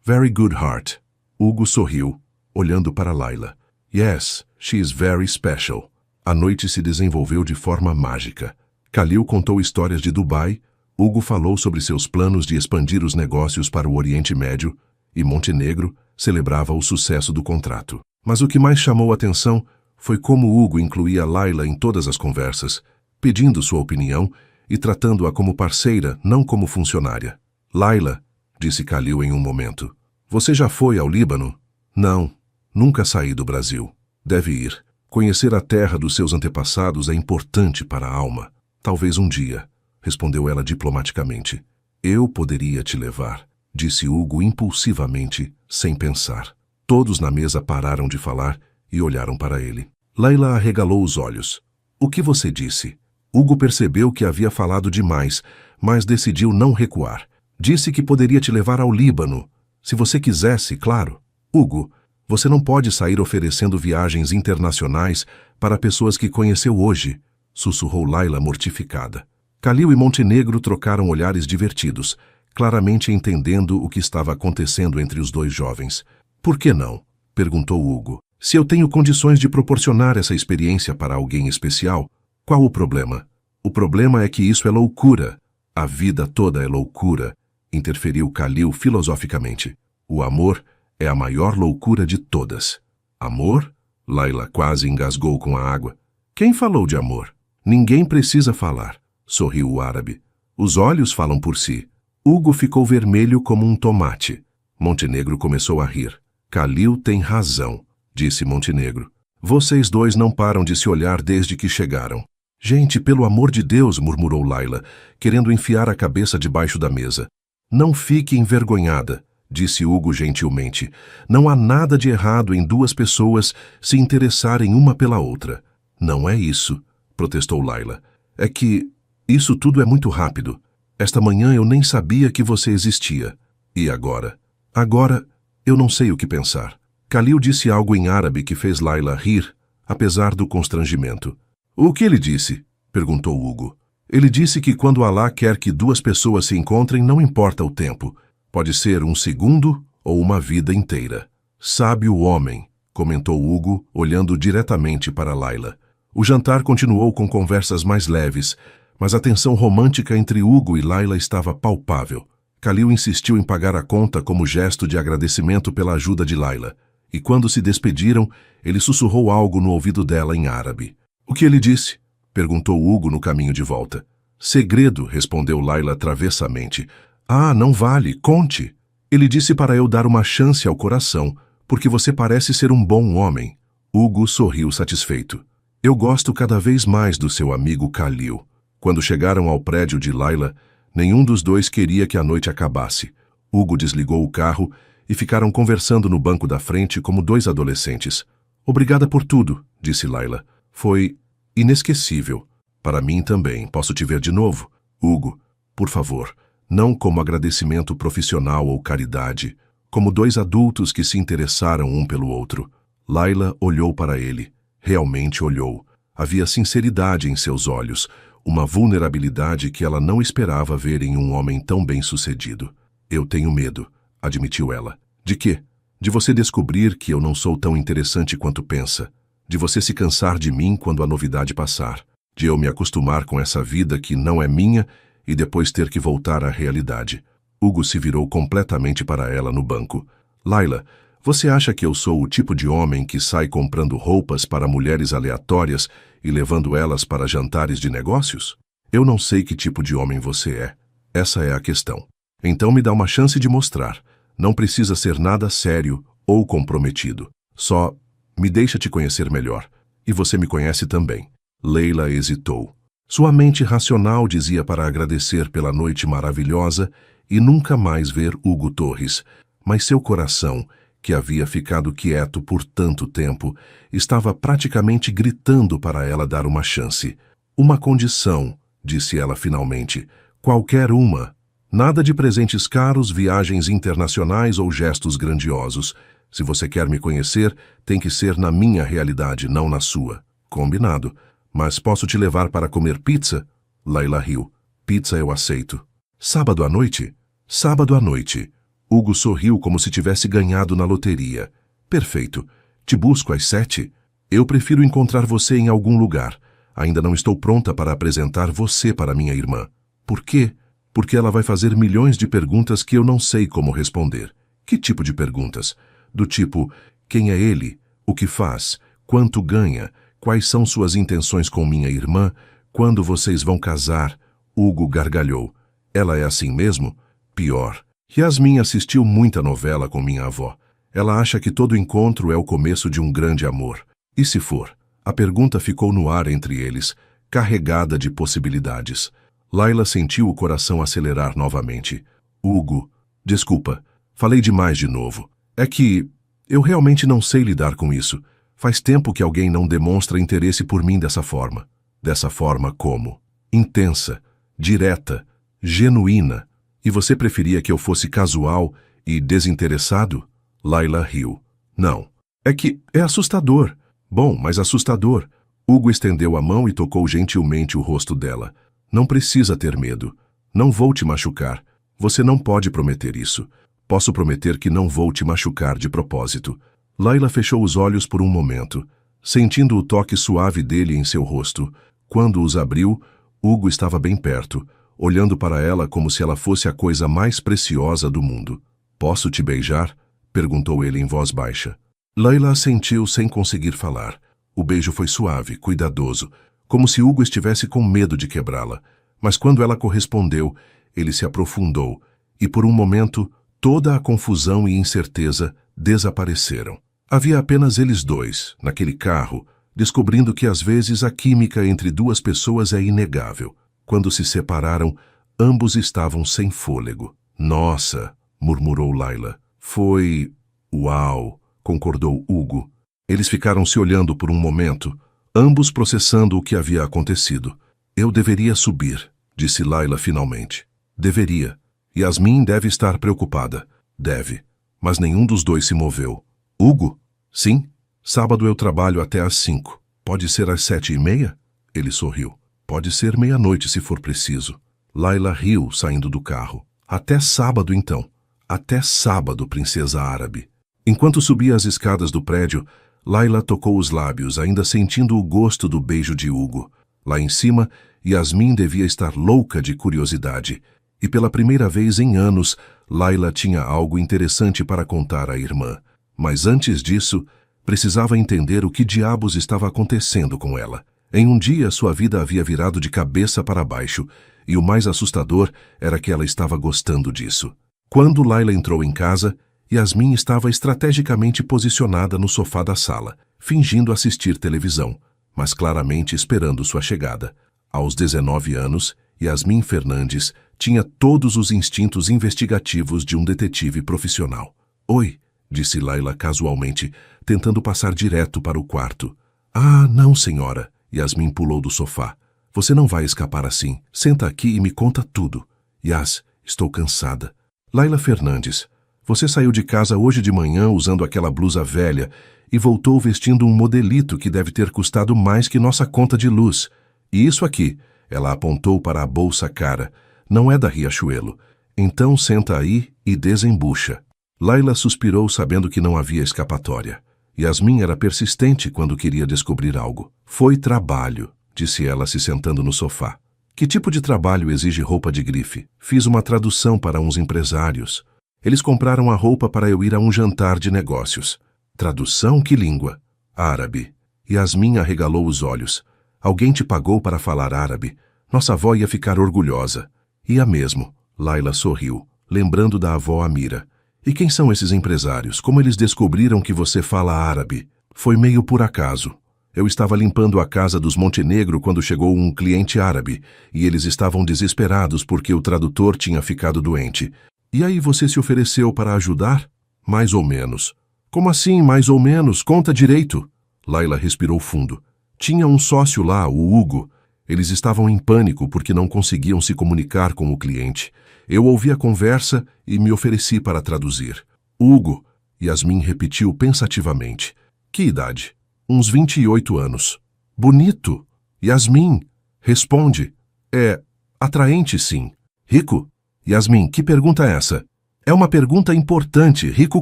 Very good heart. Hugo sorriu, olhando para Layla. Yes, she is very special. A noite se desenvolveu de forma mágica. Khalil contou histórias de Dubai, Hugo falou sobre seus planos de expandir os negócios para o Oriente Médio e Montenegro celebrava o sucesso do contrato. Mas o que mais chamou a atenção foi como Hugo incluía Layla em todas as conversas, pedindo sua opinião e tratando-a como parceira, não como funcionária. Layla, disse Khalil em um momento, você já foi ao Líbano? Não, nunca saí do Brasil. Deve ir. Conhecer a terra dos seus antepassados é importante para a alma. Talvez um dia, respondeu ela diplomaticamente. Eu poderia te levar, disse Hugo impulsivamente, sem pensar. Todos na mesa pararam de falar e olharam para ele. Layla arregalou os olhos. O que você disse? Hugo percebeu que havia falado demais, mas decidiu não recuar. Disse que poderia te levar ao Líbano. Se você quisesse, claro. Hugo, você não pode sair oferecendo viagens internacionais para pessoas que conheceu hoje, sussurrou Layla mortificada. Khalil e Montenegro trocaram olhares divertidos, claramente entendendo o que estava acontecendo entre os dois jovens. Por que não? Perguntou Hugo. Se eu tenho condições de proporcionar essa experiência para alguém especial, qual o problema? O problema é que isso é loucura. A vida toda é loucura, interferiu Khalil filosoficamente. O amor é a maior loucura de todas. Amor? Layla quase engasgou com a água. Quem falou de amor? Ninguém precisa falar, sorriu o árabe. Os olhos falam por si. Hugo ficou vermelho como um tomate. Montenegro começou a rir. Khalil tem razão, disse Montenegro. Vocês dois não param de se olhar desde que chegaram. Gente, pelo amor de Deus, murmurou Layla, querendo enfiar a cabeça debaixo da mesa. Não fique envergonhada, disse Hugo gentilmente. Não há nada de errado em duas pessoas se interessarem uma pela outra. Não é isso, protestou Layla. É que isso tudo é muito rápido. Esta manhã eu nem sabia que você existia. E agora? Agora, eu não sei o que pensar. Khalil disse algo em árabe que fez Layla rir, apesar do constrangimento. O que ele disse? Perguntou Hugo. Ele disse que quando Alá quer que duas pessoas se encontrem, não importa o tempo. Pode ser um segundo ou uma vida inteira. Sábio homem, comentou Hugo, olhando diretamente para Layla. O jantar continuou com conversas mais leves, mas a tensão romântica entre Hugo e Layla estava palpável. Khalil insistiu em pagar a conta como gesto de agradecimento pela ajuda de Layla, e quando se despediram, ele sussurrou algo no ouvido dela em árabe. O que ele disse? Perguntou Hugo no caminho de volta. Segredo, respondeu Layla travessamente. Ah, não vale, conte. Ele disse para eu dar uma chance ao coração, porque você parece ser um bom homem. Hugo sorriu satisfeito. Eu gosto cada vez mais do seu amigo Khalil. Quando chegaram ao prédio de Layla, nenhum dos dois queria que a noite acabasse. Hugo desligou o carro e ficaram conversando no banco da frente como dois adolescentes. Obrigada por tudo, disse Layla. Foi inesquecível. Para mim também. Posso te ver de novo? Hugo, por favor, não como agradecimento profissional ou caridade, como dois adultos que se interessaram um pelo outro. Layla olhou para ele. Realmente olhou. Havia sinceridade em seus olhos, uma vulnerabilidade que ela não esperava ver em um homem tão bem-sucedido. Eu tenho medo, admitiu ela. De quê? De você descobrir que eu não sou tão interessante quanto pensa. De você se cansar de mim quando a novidade passar. De eu me acostumar com essa vida que não é minha e depois ter que voltar à realidade. Hugo se virou completamente para ela no banco. Layla, você acha que eu sou o tipo de homem que sai comprando roupas para mulheres aleatórias e levando elas para jantares de negócios? Eu não sei que tipo de homem você é. Essa é a questão. Então me dá uma chance de mostrar. Não precisa ser nada sério ou comprometido. Só me deixa te conhecer melhor. E você me conhece também. Layla hesitou. Sua mente racional dizia para agradecer pela noite maravilhosa e nunca mais ver Hugo Torres, mas seu coração que havia ficado quieto por tanto tempo, estava praticamente gritando para ela dar uma chance. Uma condição, disse ela finalmente. Qualquer uma. Nada de presentes caros, viagens internacionais ou gestos grandiosos. Se você quer me conhecer, tem que ser na minha realidade, não na sua. Combinado. Mas posso te levar para comer pizza? Layla riu. Pizza eu aceito. Sábado à noite? Sábado à noite. Hugo sorriu como se tivesse ganhado na loteria. Perfeito. Te busco às 7? Eu prefiro encontrar você em algum lugar. Ainda não estou pronta para apresentar você para minha irmã. Por quê? Porque ela vai fazer milhões de perguntas que eu não sei como responder. Que tipo de perguntas? Do tipo, quem é ele? O que faz? Quanto ganha? Quais são suas intenções com minha irmã? Quando vocês vão casar? Hugo gargalhou. Ela é assim mesmo? Pior. Yasmin assistiu muita novela com minha avó. Ela acha que todo encontro é o começo de um grande amor. E se for? A pergunta ficou no ar entre eles, carregada de possibilidades. Layla sentiu o coração acelerar novamente. Hugo, desculpa, falei demais de novo. É que eu realmente não sei lidar com isso. Faz tempo que alguém não demonstra interesse por mim dessa forma. Dessa forma como? Intensa, direta, genuína. E você preferia que eu fosse casual e desinteressado? Layla riu. Não. É que é assustador. Bom, mas assustador. Hugo estendeu a mão e tocou gentilmente o rosto dela. Não precisa ter medo. Não vou te machucar. Você não pode prometer isso. Posso prometer que não vou te machucar de propósito. Layla fechou os olhos por um momento, sentindo o toque suave dele em seu rosto. Quando os abriu, Hugo estava bem perto, olhando para ela como se ela fosse a coisa mais preciosa do mundo. Posso te beijar? Perguntou ele em voz baixa. Layla assentiu sem conseguir falar. O beijo foi suave, cuidadoso, como se Hugo estivesse com medo de quebrá-la. Mas quando ela correspondeu, ele se aprofundou, e por um momento, toda a confusão e incerteza desapareceram. Havia apenas eles dois, naquele carro, descobrindo que às vezes a química entre duas pessoas é inegável. Quando se separaram, ambos estavam sem fôlego. Nossa, murmurou Layla. Foi... Uau, concordou Hugo. Eles ficaram se olhando por um momento, ambos processando o que havia acontecido. Eu deveria subir, disse Layla finalmente. Deveria. Yasmin deve estar preocupada. Deve. Mas nenhum dos dois se moveu. Hugo? Sim. Sábado eu trabalho até às 5. Pode ser às 7:30? Ele sorriu. Pode ser meia-noite se for preciso. Layla riu saindo do carro. Até sábado então. Até sábado, princesa árabe. Enquanto subia as escadas do prédio, Layla tocou os lábios, ainda sentindo o gosto do beijo de Hugo. Lá em cima, Yasmin devia estar louca de curiosidade. E pela primeira vez em anos, Layla tinha algo interessante para contar à irmã. Mas antes disso, precisava entender o que diabos estava acontecendo com ela. Em um dia, sua vida havia virado de cabeça para baixo, e o mais assustador era que ela estava gostando disso. Quando Layla entrou em casa, Yasmin estava estrategicamente posicionada no sofá da sala, fingindo assistir televisão, mas claramente esperando sua chegada. Aos 19 anos, Yasmin Fernandes tinha todos os instintos investigativos de um detetive profissional. Oi, disse Layla casualmente, tentando passar direto para o quarto. Ah, não, senhora. Yasmin pulou do sofá. Você não vai escapar assim. Senta aqui e me conta tudo. Yas, estou cansada. Layla Fernandes, você saiu de casa hoje de manhã usando aquela blusa velha e voltou vestindo um modelito que deve ter custado mais que nossa conta de luz. E isso aqui, ela apontou para a bolsa cara, não é da Riachuelo. Então senta aí e desembucha. Layla suspirou sabendo que não havia escapatória. Yasmin era persistente quando queria descobrir algo. Foi trabalho, disse ela se sentando no sofá. Que tipo de trabalho exige roupa de grife? Fiz uma tradução para uns empresários. Eles compraram a roupa para eu ir a um jantar de negócios. Tradução? Que língua? Árabe. Yasmin arregalou os olhos. Alguém te pagou para falar árabe? Nossa avó ia ficar orgulhosa. Ia mesmo. Layla sorriu, lembrando da avó Amira. E quem são esses empresários? Como eles descobriram que você fala árabe? Foi meio por acaso. Eu estava limpando a casa dos Montenegro quando chegou um cliente árabe, e eles estavam desesperados porque o tradutor tinha ficado doente. E aí você se ofereceu para ajudar? Mais ou menos. Como assim, mais ou menos? Conta direito. Laila respirou fundo. Tinha um sócio lá, o Hugo. Eles estavam em pânico porque não conseguiam se comunicar com o cliente. Eu ouvi a conversa e me ofereci para traduzir. Hugo, Yasmin repetiu pensativamente. Que idade? Uns 28 anos. Bonito. Yasmin, responde. É atraente, sim. Rico? Yasmin, que pergunta é essa? É uma pergunta importante. Rico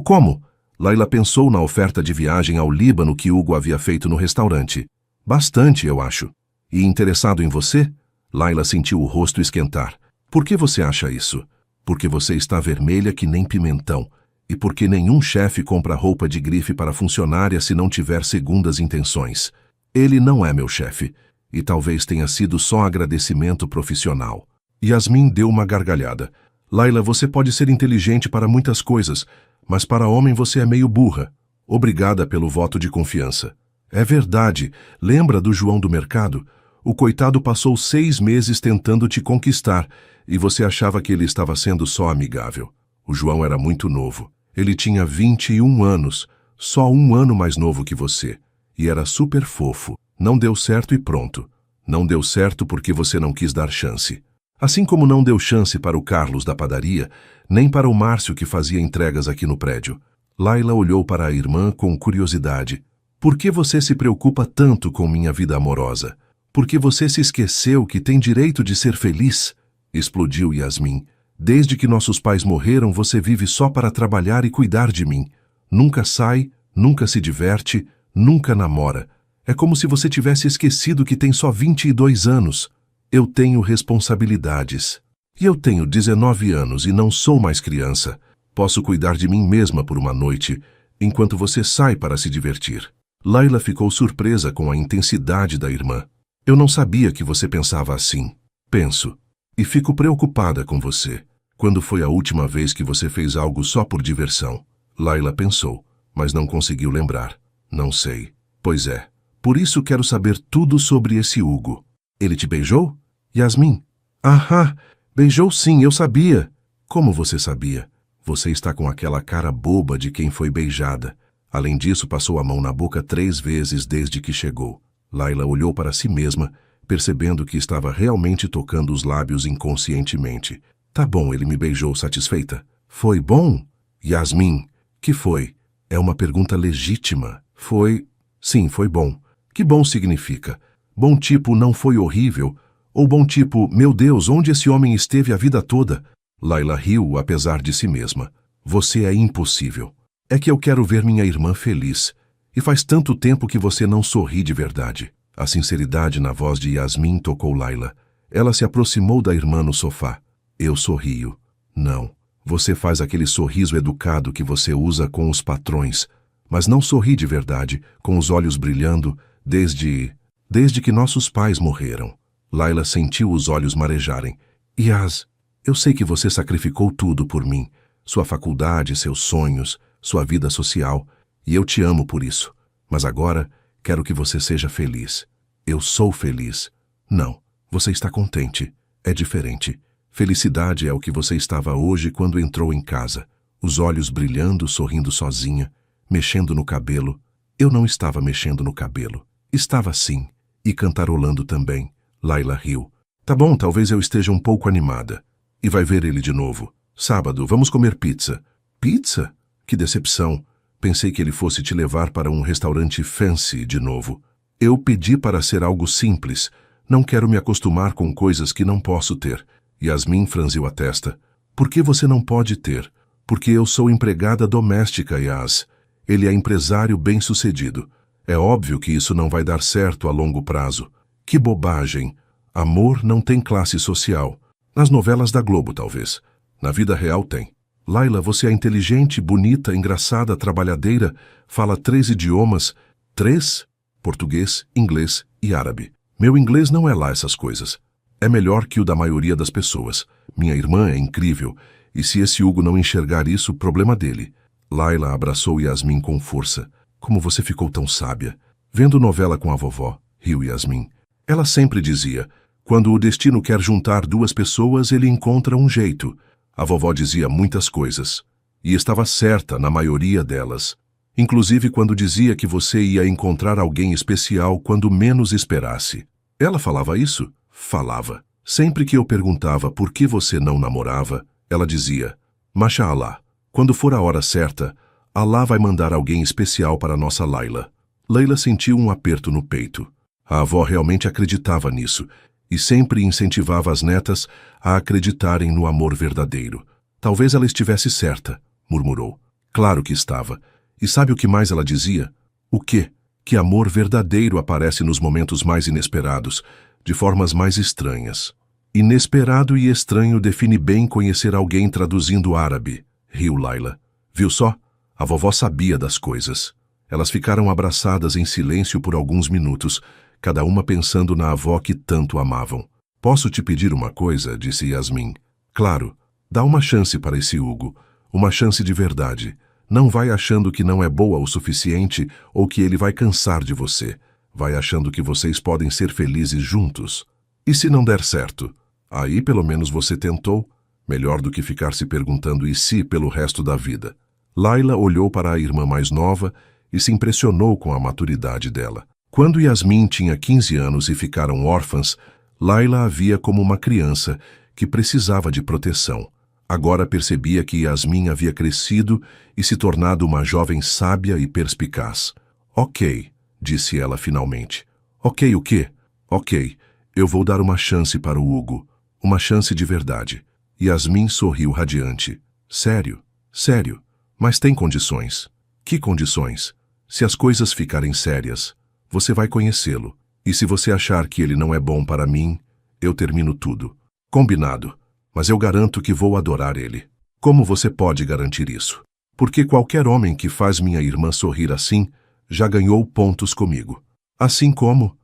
como? Laila pensou na oferta de viagem ao Líbano que Hugo havia feito no restaurante. Bastante, eu acho. E interessado em você? Laila sentiu o rosto esquentar. Por que você acha isso? Porque você está vermelha que nem pimentão. E porque nenhum chefe compra roupa de grife para funcionária se não tiver segundas intenções. Ele não é meu chefe. E talvez tenha sido só agradecimento profissional. Yasmin deu uma gargalhada. Laila, você pode ser inteligente para muitas coisas, mas para homem você é meio burra. Obrigada pelo voto de confiança. É verdade. Lembra do João do mercado? O coitado passou 6 meses tentando te conquistar e você achava que ele estava sendo só amigável. O João era muito novo. Ele tinha 21 anos, só 1 ano mais novo que você. E era super fofo. Não deu certo e pronto. Não deu certo porque você não quis dar chance. Assim como não deu chance para o Carlos da padaria, nem para o Márcio que fazia entregas aqui no prédio. Laila olhou para a irmã com curiosidade. Por que você se preocupa tanto com minha vida amorosa? Porque você se esqueceu que tem direito de ser feliz? Explodiu Yasmin. Desde que nossos pais morreram, você vive só para trabalhar e cuidar de mim. Nunca sai, nunca se diverte, nunca namora. É como se você tivesse esquecido que tem só 22 anos. Eu tenho responsabilidades. E eu tenho 19 anos e não sou mais criança. Posso cuidar de mim mesma por uma noite, enquanto você sai para se divertir. Laila ficou surpresa com a intensidade da irmã. Eu não sabia que você pensava assim. Penso. E fico preocupada com você. Quando foi a última vez que você fez algo só por diversão? Laila pensou, mas não conseguiu lembrar. Não sei. Pois é. Por isso quero saber tudo sobre esse Hugo. Ele te beijou? Yasmin. Ahá, beijou sim, eu sabia. Como você sabia? Você está com aquela cara boba de quem foi beijada. Além disso, passou a mão na boca 3 vezes desde que chegou. Laila olhou para si mesma, percebendo que estava realmente tocando os lábios inconscientemente. Tá bom, ele me beijou satisfeita. Foi bom? Yasmin, que foi? É uma pergunta legítima. Foi? Sim, foi bom. Que bom significa? Bom tipo não foi horrível? Ou bom tipo, meu Deus, onde esse homem esteve a vida toda? Laila riu, apesar de si mesma. Você é impossível. É que eu quero ver minha irmã feliz. E faz tanto tempo que você não sorri de verdade. A sinceridade na voz de Yasmin tocou Laila. Ela se aproximou da irmã no sofá. Eu sorrio. Não. Você faz aquele sorriso educado que você usa com os patrões. Mas não sorri de verdade, com os olhos brilhando, desde que nossos pais morreram. Laila sentiu os olhos marejarem. Yas, eu sei que você sacrificou tudo por mim. Sua faculdade, seus sonhos, sua vida social. E eu te amo por isso. Mas agora, quero que você seja feliz. Eu sou feliz. Não, você está contente. É diferente. Felicidade é o que você estava hoje quando entrou em casa. Os olhos brilhando, sorrindo sozinha, mexendo no cabelo. Eu não estava mexendo no cabelo. Estava sim. E cantarolando também. Laila riu. Tá bom, talvez eu esteja um pouco animada. E vai ver ele de novo. Sábado, vamos comer pizza. Pizza? Que decepção. Pensei que ele fosse te levar para um restaurante fancy de novo. Eu pedi para ser algo simples. Não quero me acostumar com coisas que não posso ter. Yasmin franziu a testa. Por que você não pode ter? Porque eu sou empregada doméstica, Yas. Ele é empresário bem-sucedido. É óbvio que isso não vai dar certo a longo prazo. Que bobagem. Amor não tem classe social. Nas novelas da Globo, talvez. Na vida real tem. Laila, você é inteligente, bonita, engraçada, trabalhadeira, fala 3 idiomas. 3? Português, inglês e árabe. Meu inglês não é lá essas coisas. É melhor que o da maioria das pessoas. Minha irmã é incrível. E se esse Hugo não enxergar isso, problema dele. Laila abraçou Yasmin com força. Como você ficou tão sábia. Vendo novela com a vovó, riu Yasmin. Ela sempre dizia, quando o destino quer juntar 2 pessoas, ele encontra um jeito. A vovó dizia muitas coisas. E estava certa na maioria delas. Inclusive quando dizia que você ia encontrar alguém especial quando menos esperasse. Ela falava isso? Falava. Sempre que eu perguntava por que você não namorava, ela dizia: Mashallah, quando for a hora certa, Allah vai mandar alguém especial para nossa Layla. Leila sentiu um aperto no peito. A avó realmente acreditava nisso e sempre incentivava as netas a acreditarem no amor verdadeiro. Talvez ela estivesse certa, murmurou. Claro que estava. E sabe o que mais ela dizia? O quê? Que amor verdadeiro aparece nos momentos mais inesperados, de formas mais estranhas. Inesperado e estranho define bem conhecer alguém traduzindo árabe, riu Layla. Viu só? A vovó sabia das coisas. Elas ficaram abraçadas em silêncio por alguns minutos, cada uma pensando na avó que tanto amavam. Posso te pedir uma coisa? Disse Yasmin. Claro, dá uma chance para esse Hugo, uma chance de verdade. Não vai achando que não é boa o suficiente ou que ele vai cansar de você. Vai achando que vocês podem ser felizes juntos. E se não der certo? Aí pelo menos você tentou. Melhor do que ficar se perguntando e se pelo resto da vida. Layla olhou para a irmã mais nova e se impressionou com a maturidade dela. Quando Yasmin tinha 15 anos e ficaram órfãs, Layla a via como uma criança que precisava de proteção. Agora percebia que Yasmin havia crescido e se tornado uma jovem sábia e perspicaz. Ok, disse ela finalmente. Ok o quê? Ok, eu vou dar uma chance para o Hugo. Uma chance de verdade. Yasmin sorriu radiante. Sério? Sério? Mas tem condições. Que condições? Se as coisas ficarem sérias, você vai conhecê-lo. E se você achar que ele não é bom para mim, eu termino tudo. Combinado. Mas eu garanto que vou adorar ele. Como você pode garantir isso? Porque qualquer homem que faz minha irmã sorrir assim, já ganhou pontos comigo. Assim como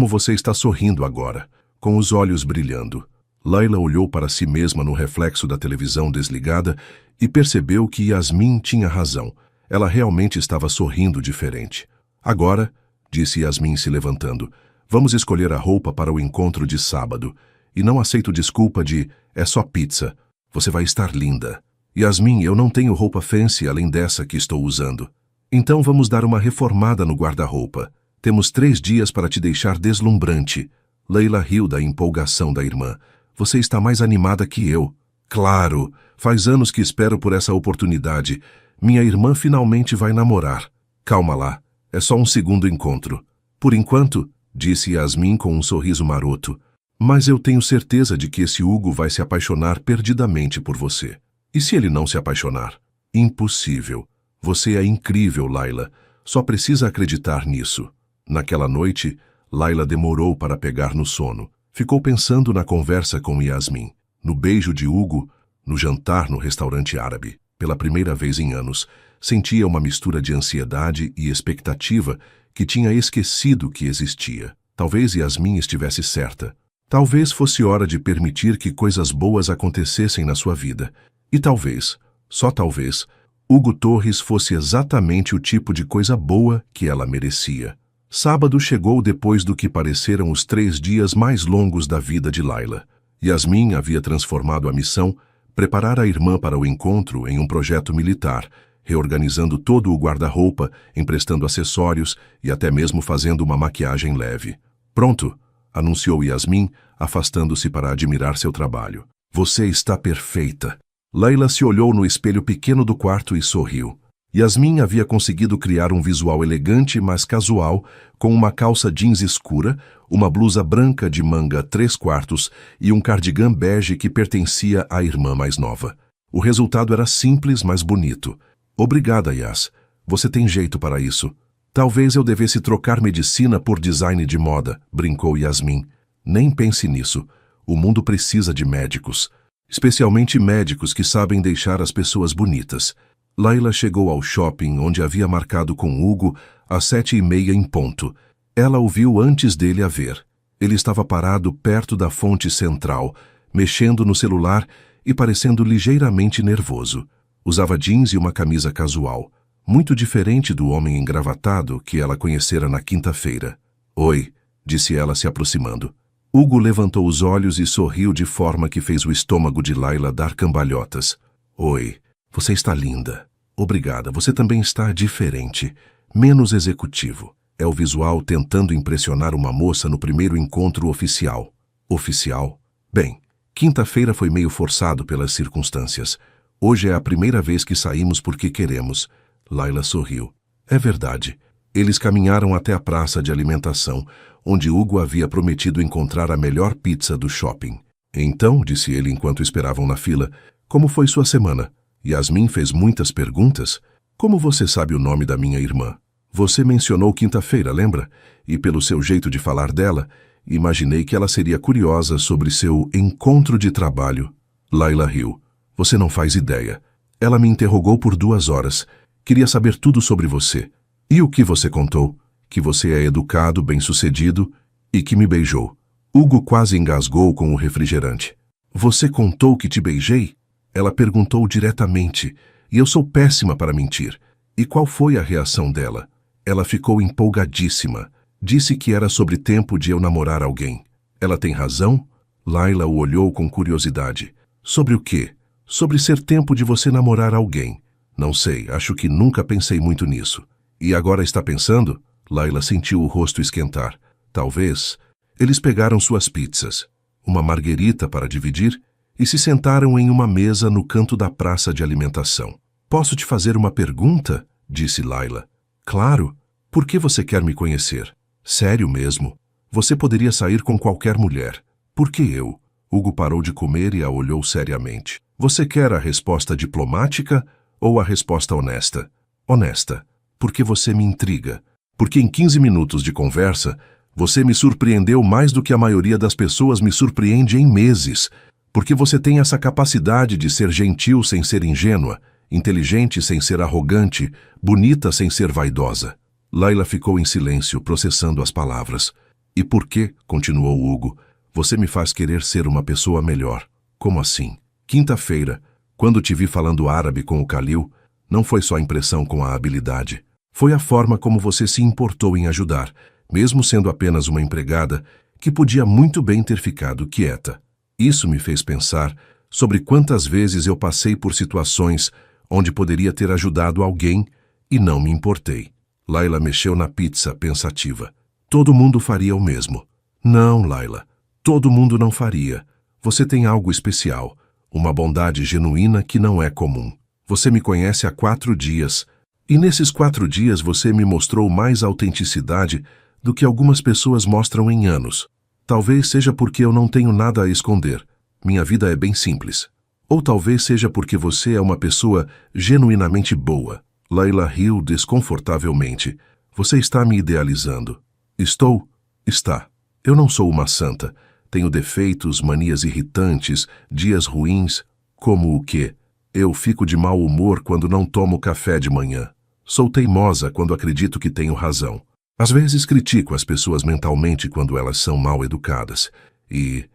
você está sorrindo agora, com os olhos brilhando. Layla olhou para si mesma no reflexo da televisão desligada e percebeu que Yasmin tinha razão. Ela realmente estava sorrindo diferente. Agora, disse Yasmin se levantando, vamos escolher a roupa para o encontro de sábado. E não aceito desculpa de, é só pizza. Você vai estar linda. Yasmin, eu não tenho roupa fancy além dessa que estou usando. Então vamos dar uma reformada no guarda-roupa. Temos 3 dias para te deixar deslumbrante. Layla riu da empolgação da irmã. Você está mais animada que eu. Claro, faz anos que espero por essa oportunidade. Minha irmã finalmente vai namorar. Calma lá, é só um segundo encontro. Por enquanto, disse Yasmin com um sorriso maroto. Mas eu tenho certeza de que esse Hugo vai se apaixonar perdidamente por você. E se ele não se apaixonar? Impossível. Você é incrível, Layla. Só precisa acreditar nisso. Naquela noite, Layla demorou para pegar no sono. Ficou pensando na conversa com Yasmin, no beijo de Hugo, no jantar no restaurante árabe. Pela primeira vez em anos, sentia uma mistura de ansiedade e expectativa que tinha esquecido que existia. Talvez Yasmin estivesse certa. Talvez fosse hora de permitir que coisas boas acontecessem na sua vida. E talvez, só talvez, Hugo Torres fosse exatamente o tipo de coisa boa que ela merecia. Sábado chegou depois do que pareceram os 3 dias mais longos da vida de Layla. Yasmin havia transformado a missão, preparar a irmã para o encontro, em um projeto militar, reorganizando todo o guarda-roupa, emprestando acessórios e até mesmo fazendo uma maquiagem leve. Pronto, anunciou Yasmin, afastando-se para admirar seu trabalho. Você está perfeita. Layla se olhou no espelho pequeno do quarto e sorriu. Yasmin havia conseguido criar um visual elegante, mas casual, com uma calça jeans escura, uma blusa branca de manga 3/4 e um cardigan bege que pertencia à irmã mais nova. O resultado era simples, mas bonito. Obrigada, Yas. Você tem jeito para isso. Talvez eu devesse trocar medicina por design de moda, brincou Yasmin. Nem pense nisso. O mundo precisa de médicos. Especialmente médicos que sabem deixar as pessoas bonitas. Layla chegou ao shopping onde havia marcado com Hugo às 7h30 em ponto. Ela o viu antes dele a ver. Ele estava parado perto da fonte central, mexendo no celular e parecendo ligeiramente nervoso. Usava jeans e uma camisa casual, muito diferente do homem engravatado que ela conhecera na quinta-feira. Oi, disse ela se aproximando. Hugo levantou os olhos e sorriu de forma que fez o estômago de Layla dar cambalhotas. Oi, você está linda. Obrigada, você também está diferente, menos executivo. É o visual tentando impressionar uma moça no primeiro encontro oficial. Oficial? Bem, quinta-feira foi meio forçado pelas circunstâncias. Hoje é a primeira vez que saímos porque queremos. Layla sorriu. É verdade. Eles caminharam até a praça de alimentação, onde Hugo havia prometido encontrar a melhor pizza do shopping. Então, disse ele enquanto esperavam na fila, como foi sua semana? Yasmin fez muitas perguntas. Como você sabe o nome da minha irmã? Você mencionou quinta-feira, lembra? E pelo seu jeito de falar dela, imaginei que ela seria curiosa sobre seu encontro de trabalho. Layla riu. Você não faz ideia. Ela me interrogou por 2 horas. Queria saber tudo sobre você. E o que você contou? Que você é educado, bem-sucedido e que me beijou. Hugo quase engasgou com o refrigerante. Você contou que te beijei? Ela perguntou diretamente, e eu sou péssima para mentir. E qual foi a reação dela? Ela ficou empolgadíssima. Disse que era sobre tempo de eu namorar alguém. Ela tem razão? Layla o olhou com curiosidade. Sobre o quê? Sobre ser tempo de você namorar alguém. Não sei, acho que nunca pensei muito nisso. E agora está pensando? Layla sentiu o rosto esquentar. Talvez. Eles pegaram suas pizzas, uma marguerita para dividir, e se sentaram em uma mesa no canto da praça de alimentação. Posso te fazer uma pergunta? Disse Layla. Claro. Por que você quer me conhecer? Sério mesmo. Você poderia sair com qualquer mulher. Por que eu? Hugo parou de comer e a olhou seriamente. Você quer a resposta diplomática ou a resposta honesta? Honesta. Porque você me intriga. Porque em 15 minutos de conversa, você me surpreendeu mais do que a maioria das pessoas me surpreende em meses. Porque você tem essa capacidade de ser gentil sem ser ingênua, inteligente sem ser arrogante, bonita sem ser vaidosa. Layla ficou em silêncio, processando as palavras. E por que, continuou Hugo, você me faz querer ser uma pessoa melhor? Como assim? Quinta-feira, quando te vi falando árabe com o Khalil, não foi só impressão com a habilidade. Foi a forma como você se importou em ajudar, mesmo sendo apenas uma empregada, que podia muito bem ter ficado quieta. Isso me fez pensar sobre quantas vezes eu passei por situações onde poderia ter ajudado alguém e não me importei. Layla mexeu na pizza, pensativa. Todo mundo faria o mesmo. Não, Layla. Todo mundo não faria. Você tem algo especial, uma bondade genuína que não é comum. Você me conhece há 4 dias, e nesses 4 dias você me mostrou mais autenticidade do que algumas pessoas mostram em anos. Talvez seja porque eu não tenho nada a esconder. Minha vida é bem simples. Ou talvez seja porque você é uma pessoa genuinamente boa. Layla riu desconfortavelmente. Você está me idealizando. Estou? Está. Eu não sou uma santa. Tenho defeitos, manias irritantes, dias ruins. Como o quê? Eu fico de mau humor quando não tomo café de manhã. Sou teimosa quando acredito que tenho razão. Às vezes critico as pessoas mentalmente quando elas são mal educadas. E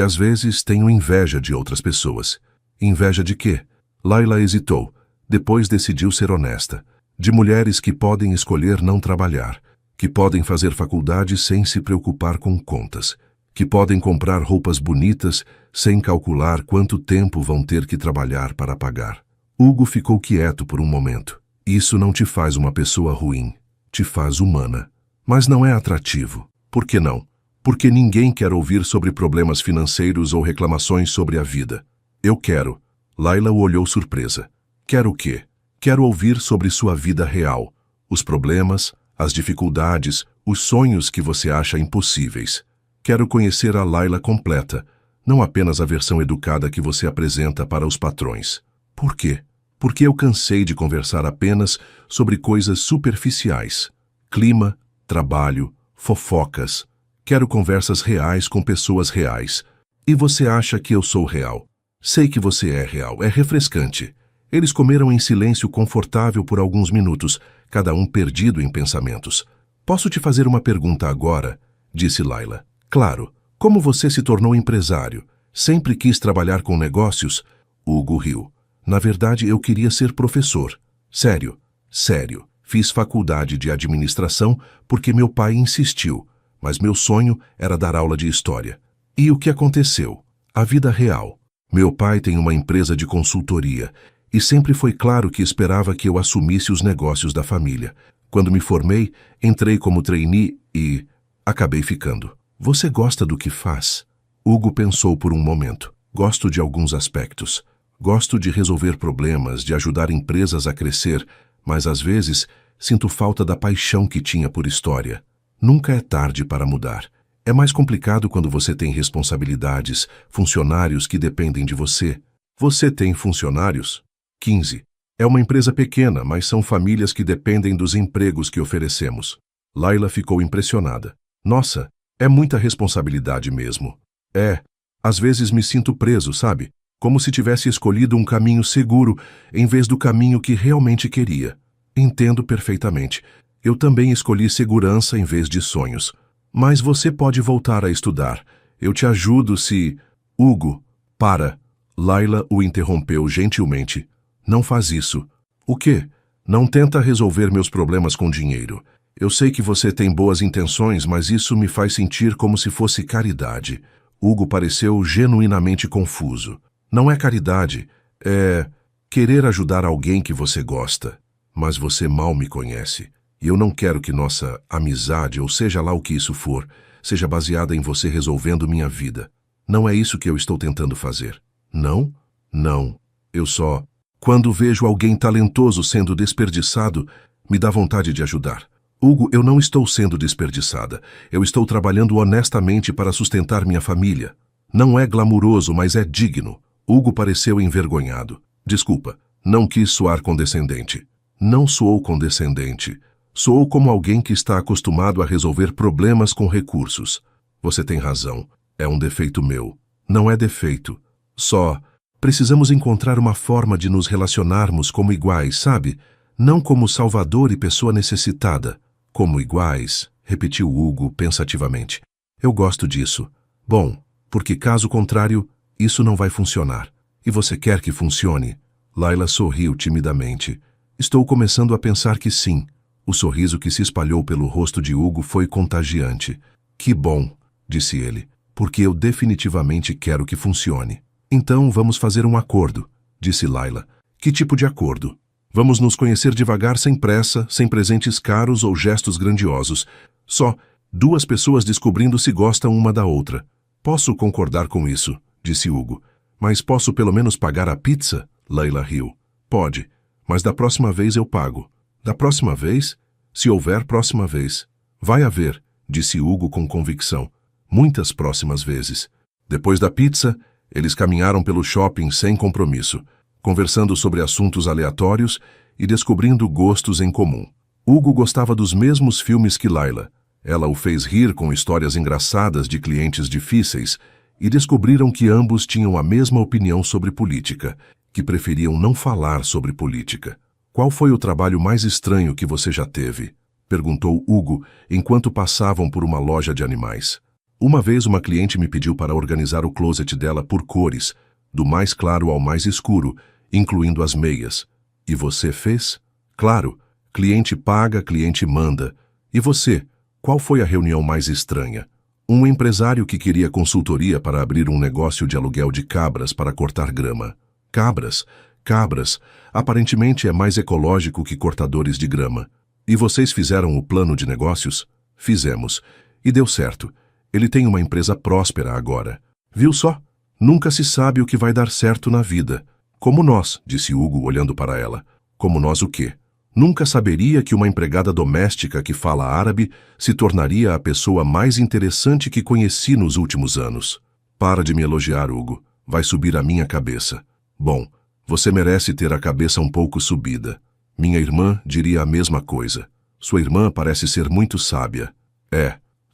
às vezes tenho inveja de outras pessoas. Inveja de quê? Layla hesitou. Depois decidiu ser honesta. De mulheres que podem escolher não trabalhar, que podem fazer faculdade sem se preocupar com contas, que podem comprar roupas bonitas sem calcular quanto tempo vão ter que trabalhar para pagar. Hugo ficou quieto por um momento. Isso não te faz uma pessoa ruim, te faz humana. Mas não é atrativo. Por que não? Porque ninguém quer ouvir sobre problemas financeiros ou reclamações sobre a vida. Eu quero. Layla o olhou surpresa. Quero o quê? Quero ouvir sobre sua vida real. Os problemas, as dificuldades, os sonhos que você acha impossíveis. Quero conhecer a Layla completa, não apenas a versão educada que você apresenta para os patrões. Por quê? Porque eu cansei de conversar apenas sobre coisas superficiais. Clima, trabalho, fofocas. Quero conversas reais com pessoas reais. E você acha que eu sou real? Sei que você é real, é refrescante. Eles comeram em silêncio confortável por alguns minutos, cada um perdido em pensamentos. Posso te fazer uma pergunta agora? Disse Layla. Claro. Como você se tornou empresário? Sempre quis trabalhar com negócios? Hugo riu. Na verdade, eu queria ser professor. Sério. Sério. Fiz faculdade de administração porque meu pai insistiu, mas meu sonho era dar aula de história. E o que aconteceu? A vida real. Meu pai tem uma empresa de consultoria e sempre foi claro que esperava que eu assumisse os negócios da família. Quando me formei, entrei como trainee e acabei ficando. Você gosta do que faz? Hugo pensou por um momento. Gosto de alguns aspectos. Gosto de resolver problemas, de ajudar empresas a crescer, mas às vezes sinto falta da paixão que tinha por história. Nunca é tarde para mudar. É mais complicado quando você tem responsabilidades, funcionários que dependem de você. Você tem funcionários? 15. É uma empresa pequena, mas são famílias que dependem dos empregos que oferecemos. Laila ficou impressionada. Nossa, é muita responsabilidade mesmo. Às vezes me sinto preso, sabe? Como se tivesse escolhido um caminho seguro em vez do caminho que realmente queria. Entendo perfeitamente. Eu também escolhi segurança em vez de sonhos. Mas você pode voltar a estudar. Eu te ajudo se... Hugo, para. Laila o interrompeu gentilmente. Não faz isso. O quê? Não tenta resolver meus problemas com dinheiro. Eu sei que você tem boas intenções, mas isso me faz sentir como se fosse caridade. Hugo pareceu genuinamente confuso. Não é caridade, é querer ajudar alguém que você gosta. Mas você mal me conhece. E eu não quero que nossa amizade, ou seja lá o que isso for, seja baseada em você resolvendo minha vida. Não é isso que eu estou tentando fazer. Não? Não. Eu só... Quando vejo alguém talentoso sendo desperdiçado, me dá vontade de ajudar. Hugo, eu não estou sendo desperdiçada. Eu estou trabalhando honestamente para sustentar minha família. Não é glamuroso, mas é digno. Hugo pareceu envergonhado. Desculpa, não quis soar condescendente. Não soou condescendente. Soou como alguém que está acostumado a resolver problemas com recursos. Você tem razão. É um defeito meu. Não é defeito. Só precisamos encontrar uma forma de nos relacionarmos como iguais, sabe? Não como salvador e pessoa necessitada. Como iguais, repetiu Hugo pensativamente. Eu gosto disso. Bom, porque caso contrário, isso não vai funcionar. E você quer que funcione? Laila sorriu timidamente. Estou começando a pensar que sim. O sorriso que se espalhou pelo rosto de Hugo foi contagiante. Que bom, disse ele, porque eu definitivamente quero que funcione. Então vamos fazer um acordo, disse Laila. Que tipo de acordo? Vamos nos conhecer devagar, sem pressa, sem presentes caros ou gestos grandiosos. Só duas pessoas descobrindo se gostam uma da outra. Posso concordar com isso, disse Hugo. Mas posso pelo menos pagar a pizza? Laila riu. Pode, mas da próxima vez eu pago. Da próxima vez? Se houver próxima vez. Vai haver, disse Hugo com convicção. Muitas próximas vezes. Depois da pizza, eles caminharam pelo shopping sem compromisso, conversando sobre assuntos aleatórios e descobrindo gostos em comum. Hugo gostava dos mesmos filmes que Laila. Ela o fez rir com histórias engraçadas de clientes difíceis e descobriram que ambos tinham a mesma opinião sobre política, que preferiam não falar sobre política. Qual foi o trabalho mais estranho que você já teve? Perguntou Hugo enquanto passavam por uma loja de animais. Uma vez uma cliente me pediu para organizar o closet dela por cores, do mais claro ao mais escuro, incluindo as meias. E você fez? Claro, cliente paga, cliente manda. E você, qual foi a reunião mais estranha? Um empresário que queria consultoria para abrir um negócio de aluguel de cabras para cortar grama. Cabras? Cabras. Aparentemente é mais ecológico que cortadores de grama. E vocês fizeram o plano de negócios? Fizemos. E deu certo. Ele tem uma empresa próspera agora. Viu só? Nunca se sabe o que vai dar certo na vida. Como nós, disse Hugo olhando para ela. Como nós o quê? Nunca saberia que uma empregada doméstica que fala árabe se tornaria a pessoa mais interessante que conheci nos últimos anos. Para de me elogiar, Hugo. Vai subir a minha cabeça. Bom, você merece ter a cabeça um pouco subida. Minha irmã diria a mesma coisa. Sua irmã parece ser muito sábia.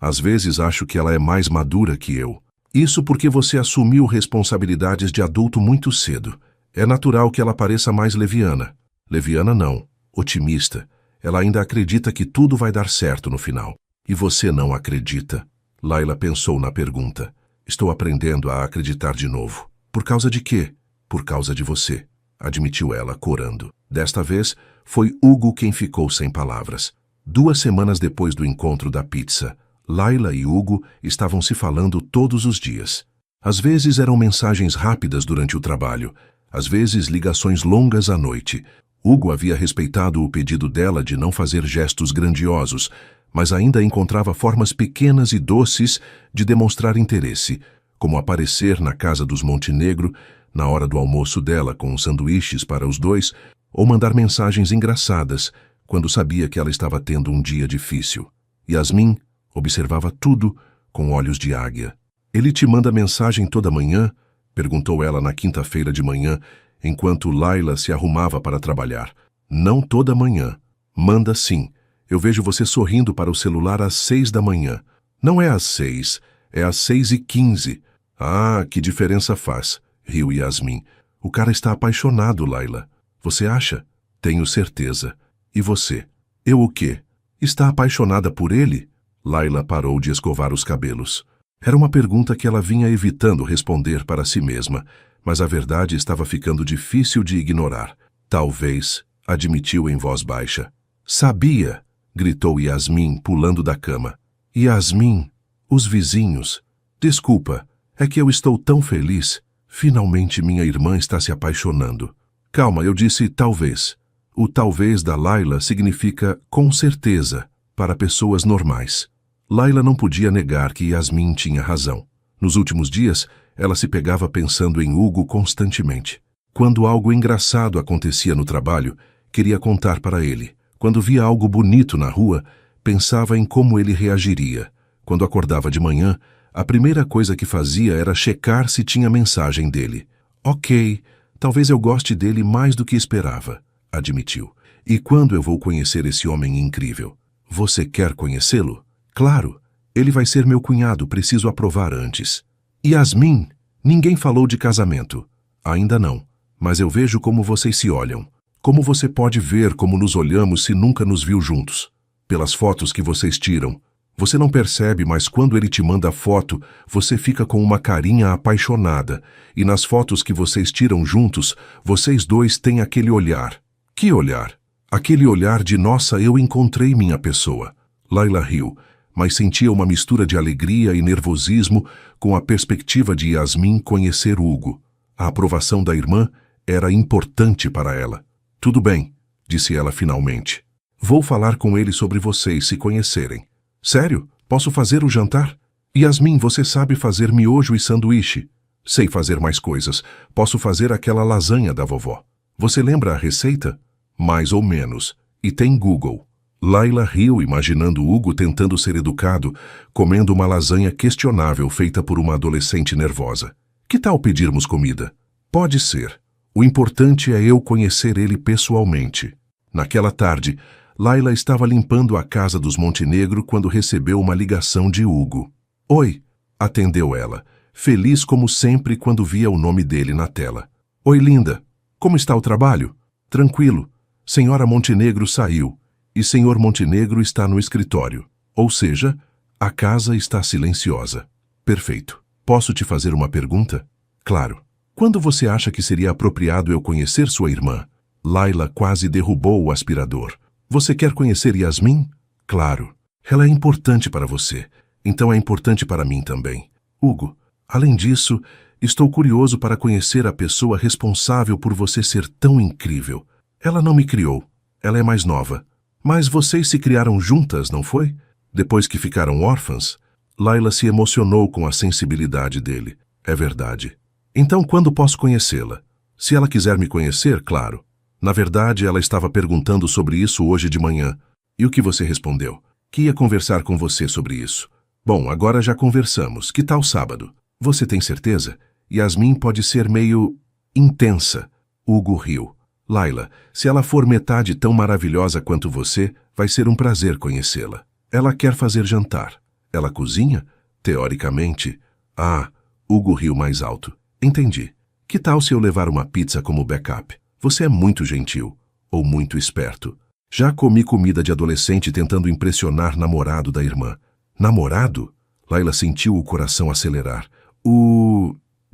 Às vezes acho que ela é mais madura que eu. Isso porque você assumiu responsabilidades de adulto muito cedo. É natural que ela pareça mais leviana. Leviana não, otimista. Ela ainda acredita que tudo vai dar certo no final. E você não acredita? Laila pensou na pergunta. Estou aprendendo a acreditar de novo. Por causa de quê? Por causa de você, admitiu ela, corando. Desta vez, foi Hugo quem ficou sem palavras. 2 semanas depois do encontro da pizza, Laila e Hugo estavam se falando todos os dias. Às vezes eram mensagens rápidas durante o trabalho, Às vezes, ligações longas à noite. Hugo havia respeitado o pedido dela de não fazer gestos grandiosos, mas ainda encontrava formas pequenas e doces de demonstrar interesse, como aparecer na casa dos Montenegro, na hora do almoço dela com sanduíches para os dois, ou mandar mensagens engraçadas, quando sabia que ela estava tendo um dia difícil. Yasmin observava tudo com olhos de águia. Ele te manda mensagem toda manhã? Perguntou ela na quinta-feira de manhã, enquanto Laila se arrumava para trabalhar. Não toda manhã. Manda sim. Eu vejo você sorrindo para o celular às 6 da manhã. Não é às 6, é às 6h15. Ah, que diferença faz, riu Yasmin. O cara está apaixonado, Laila. Você acha? Tenho certeza. E você? Eu o quê? Está apaixonada por ele? Laila parou de escovar os cabelos. Era uma pergunta que ela vinha evitando responder para si mesma, mas a verdade estava ficando difícil de ignorar. Talvez, admitiu em voz baixa. Sabia, gritou Yasmin, pulando da cama. Yasmin, os vizinhos. Desculpa, é que eu estou tão feliz. Finalmente minha irmã está se apaixonando. Calma, eu disse talvez. O talvez da Laila significa com certeza para pessoas normais. Laila não podia negar que Yasmin tinha razão. Nos últimos dias, ela se pegava pensando em Hugo constantemente. Quando algo engraçado acontecia no trabalho, queria contar para ele. Quando via algo bonito na rua, pensava em como ele reagiria. Quando acordava de manhã, a primeira coisa que fazia era checar se tinha mensagem dele. Ok, talvez eu goste dele mais do que esperava, admitiu. E quando eu vou conhecer esse homem incrível? Você quer conhecê-lo? Claro, ele vai ser meu cunhado, preciso aprovar antes. Yasmin, ninguém falou de casamento. Ainda não, mas eu vejo como vocês se olham. Como você pode ver como nos olhamos se nunca nos viu juntos? Pelas fotos que vocês tiram. Você não percebe, mas quando ele te manda a foto, você fica com uma carinha apaixonada. E nas fotos que vocês tiram juntos, vocês dois têm aquele olhar. Que olhar? Aquele olhar de nossa, eu encontrei minha pessoa. Laila riu, mas sentia uma mistura de alegria e nervosismo com a perspectiva de Yasmin conhecer Hugo. A aprovação da irmã era importante para ela. Tudo bem, disse ela finalmente. Vou falar com ele sobre vocês se conhecerem. Sério? Posso fazer o jantar? Yasmin, você sabe fazer miojo e sanduíche. Sei fazer mais coisas. Posso fazer aquela lasanha da vovó. Você lembra a receita? Mais ou menos. E tem Google. Laila riu, imaginando Hugo tentando ser educado, comendo uma lasanha questionável feita por uma adolescente nervosa. Que tal pedirmos comida? Pode ser. O importante é eu conhecer ele pessoalmente. Naquela tarde, Laila estava limpando a casa dos Montenegro quando recebeu uma ligação de Hugo. Oi, atendeu ela, feliz como sempre quando via o nome dele na tela. Oi, linda. Como está o trabalho? Tranquilo. Senhora Montenegro saiu. E senhor Montenegro está no escritório. Ou seja, a casa está silenciosa. Perfeito. Posso te fazer uma pergunta? Claro. Quando você acha que seria apropriado eu conhecer sua irmã? Laila quase derrubou o aspirador. Você quer conhecer Yasmin? Claro. Ela é importante para você. Então é importante para mim também. Hugo, além disso, estou curioso para conhecer a pessoa responsável por você ser tão incrível. Ela não me criou. Ela é mais nova. Mas vocês se criaram juntas, não foi? Depois que ficaram órfãs? Laila se emocionou com a sensibilidade dele. É verdade. Então quando posso conhecê-la? Se ela quiser me conhecer, claro. Na verdade, ela estava perguntando sobre isso hoje de manhã. E o que você respondeu? Que ia conversar com você sobre isso. Bom, agora já conversamos. Que tal sábado? Você tem certeza? Yasmin pode ser meio intensa. Hugo riu. Laila, se ela for metade tão maravilhosa quanto você, vai ser um prazer conhecê-la. Ela quer fazer jantar. Ela cozinha? Teoricamente. Ah, Hugo riu mais alto. Entendi. Que tal se eu levar uma pizza como backup? Você é muito gentil. Ou muito esperto. Já comi comida de adolescente tentando impressionar namorado da irmã. Namorado? Laila sentiu o coração acelerar.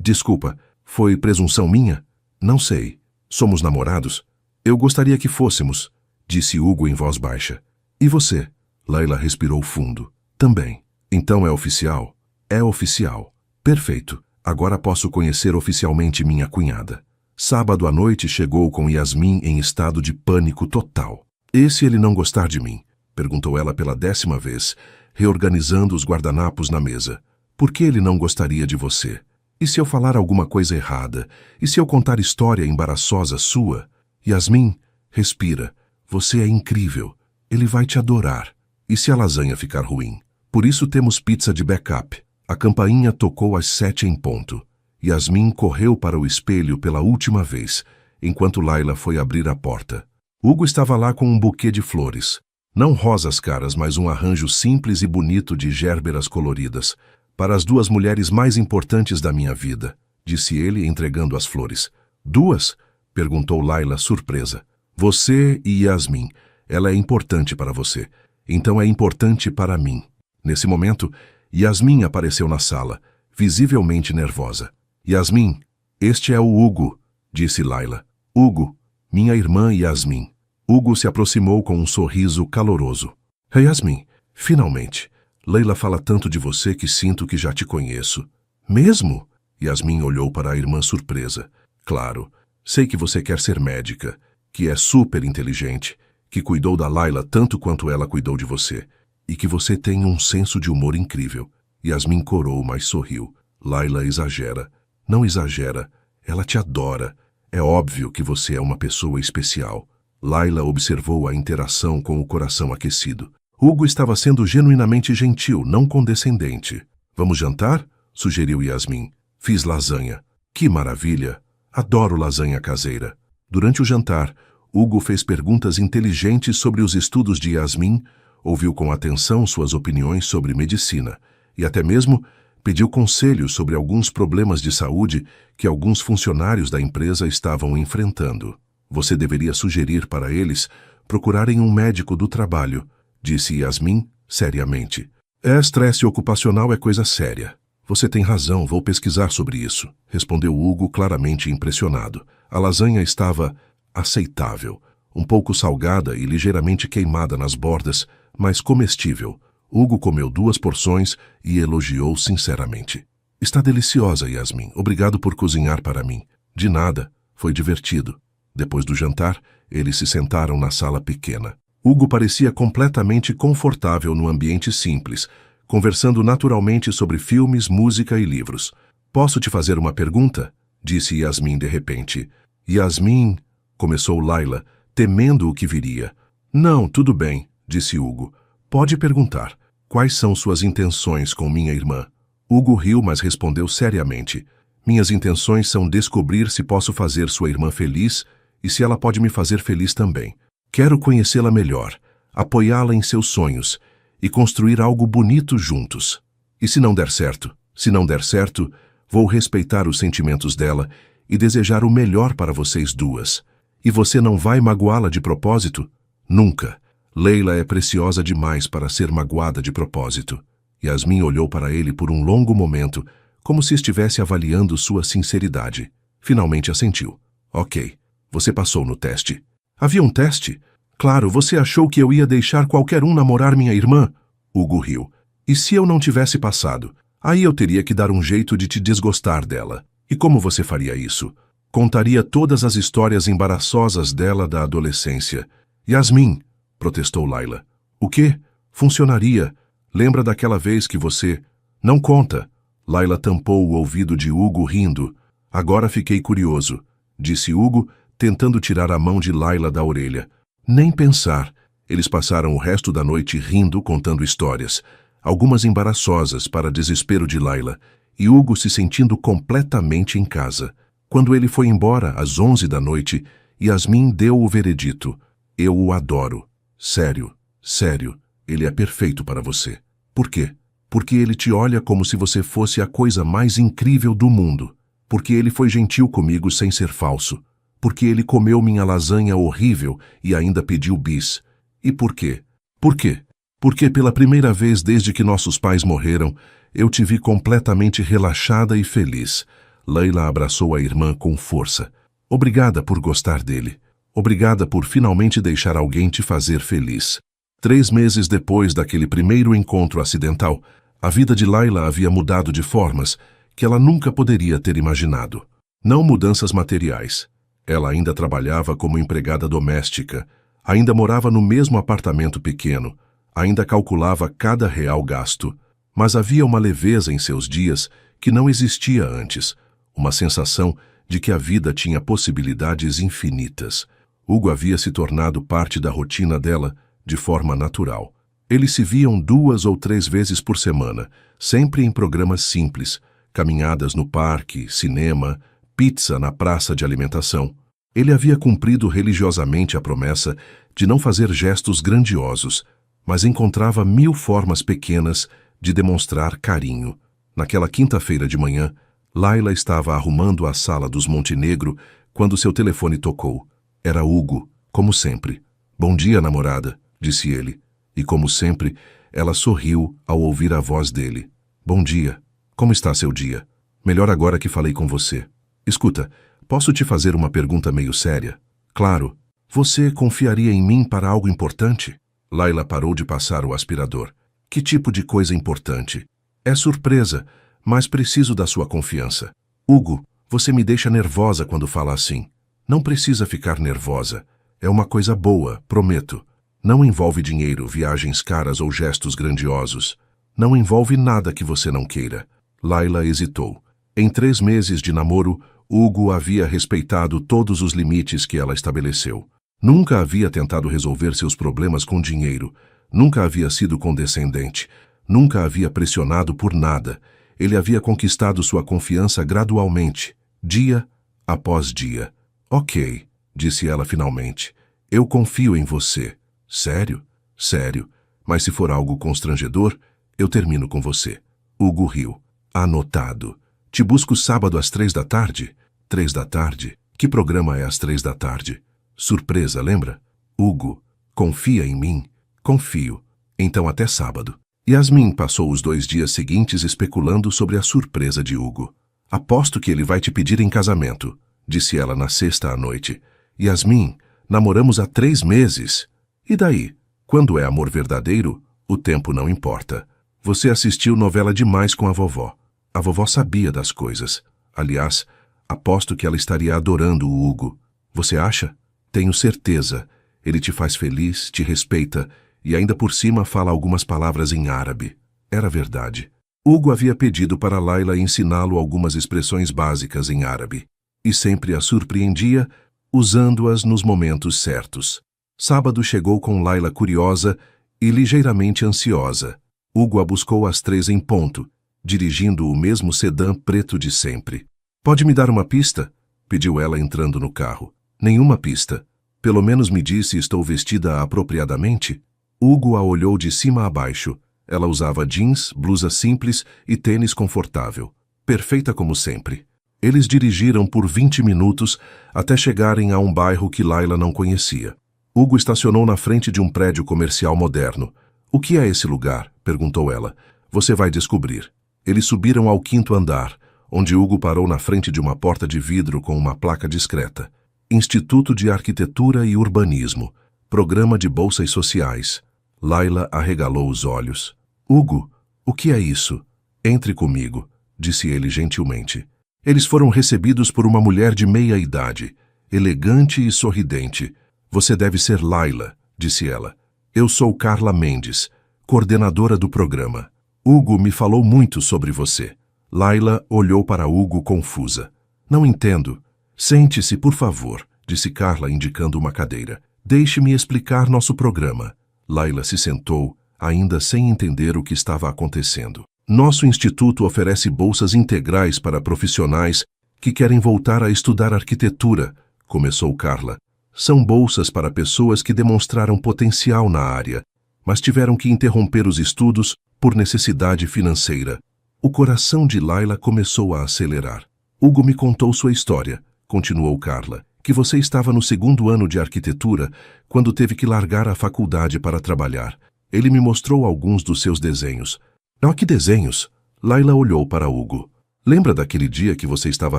Desculpa, foi presunção minha? Não sei. Somos namorados? Eu gostaria que fôssemos, disse Hugo em voz baixa. E você? Laila respirou fundo. Também. Então é oficial? É oficial. Perfeito. Agora posso conhecer oficialmente minha cunhada. Sábado à noite chegou com Yasmin em estado de pânico total. "E se ele não gostar de mim?" perguntou ela pela 10ª vez, reorganizando os guardanapos na mesa. "Por que ele não gostaria de você? E se eu falar alguma coisa errada? E se eu contar história embaraçosa sua? Yasmin, respira. Você é incrível. Ele vai te adorar. E se a lasanha ficar ruim? Por isso temos pizza de backup." A campainha tocou às 7 em ponto. Yasmin correu para o espelho pela última vez, enquanto Layla foi abrir a porta. Hugo estava lá com um buquê de flores. Não rosas caras, mas um arranjo simples e bonito de gérberas coloridas. "Para as 2 mulheres mais importantes da minha vida", disse ele, entregando as flores. "2?" perguntou Layla, surpresa. "Você e Yasmin. Ela é importante para você. Então é importante para mim." Nesse momento, Yasmin apareceu na sala, visivelmente nervosa. "Yasmin, este é o Hugo", disse Layla. "Hugo, minha irmã Yasmin." Hugo se aproximou com um sorriso caloroso. "Hey, Yasmin, finalmente. Layla fala tanto de você que sinto que já te conheço." "Mesmo?" Yasmin olhou para a irmã surpresa. "Claro, sei que você quer ser médica, que é super inteligente, que cuidou da Layla tanto quanto ela cuidou de você, e que você tem um senso de humor incrível." Yasmin corou, mas sorriu. "Layla exagera." "Não exagera. Ela te adora. É óbvio que você é uma pessoa especial." Layla observou a interação com o coração aquecido. Hugo estava sendo genuinamente gentil, não condescendente. "Vamos jantar?" sugeriu Yasmin. "Fiz lasanha." "Que maravilha! Adoro lasanha caseira." Durante o jantar, Hugo fez perguntas inteligentes sobre os estudos de Yasmin, ouviu com atenção suas opiniões sobre medicina e até mesmo pediu conselhos sobre alguns problemas de saúde que alguns funcionários da empresa estavam enfrentando. "Você deveria sugerir para eles procurarem um médico do trabalho", disse Yasmin seriamente. "Estresse ocupacional é coisa séria." "Você tem razão, vou pesquisar sobre isso", respondeu Hugo, claramente impressionado. A lasanha estava aceitável, um pouco salgada e ligeiramente queimada nas bordas, mas comestível. Hugo comeu 2 porções e elogiou sinceramente. "Está deliciosa, Yasmin. Obrigado por cozinhar para mim." "De nada. Foi divertido." Depois do jantar, eles se sentaram na sala pequena. Hugo parecia completamente confortável no ambiente simples, conversando naturalmente sobre filmes, música e livros. "Posso te fazer uma pergunta?" disse Yasmin de repente. "Yasmin", começou Layla, temendo o que viria. "Não, tudo bem", disse Hugo. "Pode perguntar. Quais são suas intenções com minha irmã?" Hugo riu, mas respondeu seriamente. "Minhas intenções são descobrir se posso fazer sua irmã feliz e se ela pode me fazer feliz também. Quero conhecê-la melhor, apoiá-la em seus sonhos e construir algo bonito juntos. E se não der certo? Se não der certo, vou respeitar os sentimentos dela e desejar o melhor para vocês 2. E você não vai magoá-la de propósito? Nunca. Layla é preciosa demais para ser magoada de propósito." Yasmin olhou para ele por um longo momento, como se estivesse avaliando sua sinceridade. Finalmente assentiu. "Ok, você passou no teste." "Havia um teste? Claro, você achou que eu ia deixar qualquer um namorar minha irmã?" Hugo riu. "E se eu não tivesse passado? Aí eu teria que dar um jeito de te desgostar dela. E como você faria isso?" "Contaria todas as histórias embaraçosas dela da adolescência." "Yasmin", protestou Layla. "O quê? Funcionaria. Lembra daquela vez que você..." "Não conta." Layla tampou o ouvido de Hugo rindo. "Agora fiquei curioso", disse Hugo, tentando tirar a mão de Layla da orelha. "Nem pensar." Eles passaram o resto da noite rindo, contando histórias, algumas embaraçosas para desespero de Layla, e Hugo se sentindo completamente em casa. Quando ele foi embora, às 11 da noite, Yasmin deu o veredito. "Eu o adoro. Sério, sério, ele é perfeito para você." "Por quê?" "Porque ele te olha como se você fosse a coisa mais incrível do mundo. Porque ele foi gentil comigo sem ser falso. Porque ele comeu minha lasanha horrível e ainda pediu bis. E por quê? Por quê? Porque pela primeira vez desde que nossos pais morreram, eu te vi completamente relaxada e feliz." Layla abraçou a irmã com força. "Obrigada por gostar dele. Obrigada por finalmente deixar alguém te fazer feliz." 3 meses depois daquele primeiro encontro acidental, a vida de Layla havia mudado de formas que ela nunca poderia ter imaginado. Não mudanças materiais, Ela ainda trabalhava como empregada doméstica, ainda morava no mesmo apartamento pequeno, ainda calculava cada real gasto. Mas havia uma leveza em seus dias que não existia antes, uma sensação de que a vida tinha possibilidades infinitas. Hugo havia se tornado parte da rotina dela de forma natural. Eles se viam 2 ou 3 vezes por semana, sempre em programas simples, caminhadas no parque, cinema, pizza na praça de alimentação. Ele havia cumprido religiosamente a promessa de não fazer gestos grandiosos, mas encontrava 1000 formas pequenas de demonstrar carinho. Naquela quinta-feira de manhã, Laila estava arrumando a sala dos Montenegro quando seu telefone tocou. Era Hugo, como sempre. "Bom dia, namorada", disse ele. E como sempre, ela sorriu ao ouvir a voz dele. "Bom dia. Como está seu dia? Melhor agora que falei com você. Escuta, posso te fazer uma pergunta meio séria?" "Claro. Você confiaria em mim para algo importante?" Laila parou de passar o aspirador. "Que tipo de coisa importante?" "É surpresa, mas preciso da sua confiança." "Hugo, você me deixa nervosa quando fala assim." "Não precisa ficar nervosa. É uma coisa boa, prometo. Não envolve dinheiro, viagens caras ou gestos grandiosos. Não envolve nada que você não queira." Laila hesitou. Em 3 meses de namoro, Hugo havia respeitado todos os limites que ela estabeleceu. Nunca havia tentado resolver seus problemas com dinheiro. Nunca havia sido condescendente. Nunca havia pressionado por nada. Ele havia conquistado sua confiança gradualmente, dia após dia. "Ok", disse ela finalmente. "Eu confio em você." "Sério?" "Sério. Mas se for algo constrangedor, eu termino com você." Hugo riu. "Anotado. Te busco sábado às 3 da tarde?" 3 da tarde? Que programa é às 3 da tarde? Surpresa, lembra? "Hugo, confia em mim?" "Confio. Então até sábado." Yasmin passou os 2 dias seguintes especulando sobre a surpresa de Hugo. "Aposto que ele vai te pedir em casamento", disse ela na sexta à noite. "Yasmin, namoramos há 3 meses. E daí? Quando é amor verdadeiro, o tempo não importa. Você assistiu novela demais com a vovó. A vovó sabia das coisas. Aliás, aposto que ela estaria adorando o Hugo. Você acha? Tenho certeza. Ele te faz feliz, te respeita e ainda por cima fala algumas palavras em árabe." Era verdade. Hugo havia pedido para Laila ensiná-lo algumas expressões básicas em árabe e sempre a surpreendia usando-as nos momentos certos. Sábado chegou com Laila curiosa e ligeiramente ansiosa. Hugo a buscou às 3 em ponto, dirigindo o mesmo sedã preto de sempre. "Pode me dar uma pista?" pediu ela entrando no carro. "Nenhuma pista. Pelo menos me diz se estou vestida apropriadamente?" Hugo a olhou de cima a baixo. Ela usava jeans, blusa simples e tênis confortável. Perfeita como sempre. Eles dirigiram por 20 minutos até chegarem a um bairro que Laila não conhecia. Hugo estacionou na frente de um prédio comercial moderno. "O que é esse lugar?" perguntou ela. "Você vai descobrir." Eles subiram ao 5º andar, onde Hugo parou na frente de uma porta de vidro com uma placa discreta. "Instituto de Arquitetura e Urbanismo. Programa de Bolsas Sociais." Laila arregalou os olhos. "Hugo, o que é isso?" "Entre comigo", disse ele gentilmente. Eles foram recebidos por uma mulher de meia idade, elegante e sorridente. "Você deve ser Laila", disse ela. "Eu sou Carla Mendes, coordenadora do programa. Hugo me falou muito sobre você." Laila olhou para Hugo confusa. "Não entendo." "Sente-se, por favor", disse Carla indicando uma cadeira. "Deixe-me explicar nosso programa." Laila se sentou, ainda sem entender o que estava acontecendo. "Nosso instituto oferece bolsas integrais para profissionais que querem voltar a estudar arquitetura", começou Carla. "São bolsas para pessoas que demonstraram potencial na área, mas tiveram que interromper os estudos por necessidade financeira." O coração de Laila começou a acelerar. "Hugo me contou sua história", continuou Carla, "que você estava no 2º ano de arquitetura quando teve que largar a faculdade para trabalhar. Ele me mostrou alguns dos seus desenhos." "Ah, que desenhos?" Laila olhou para Hugo. "Lembra daquele dia que você estava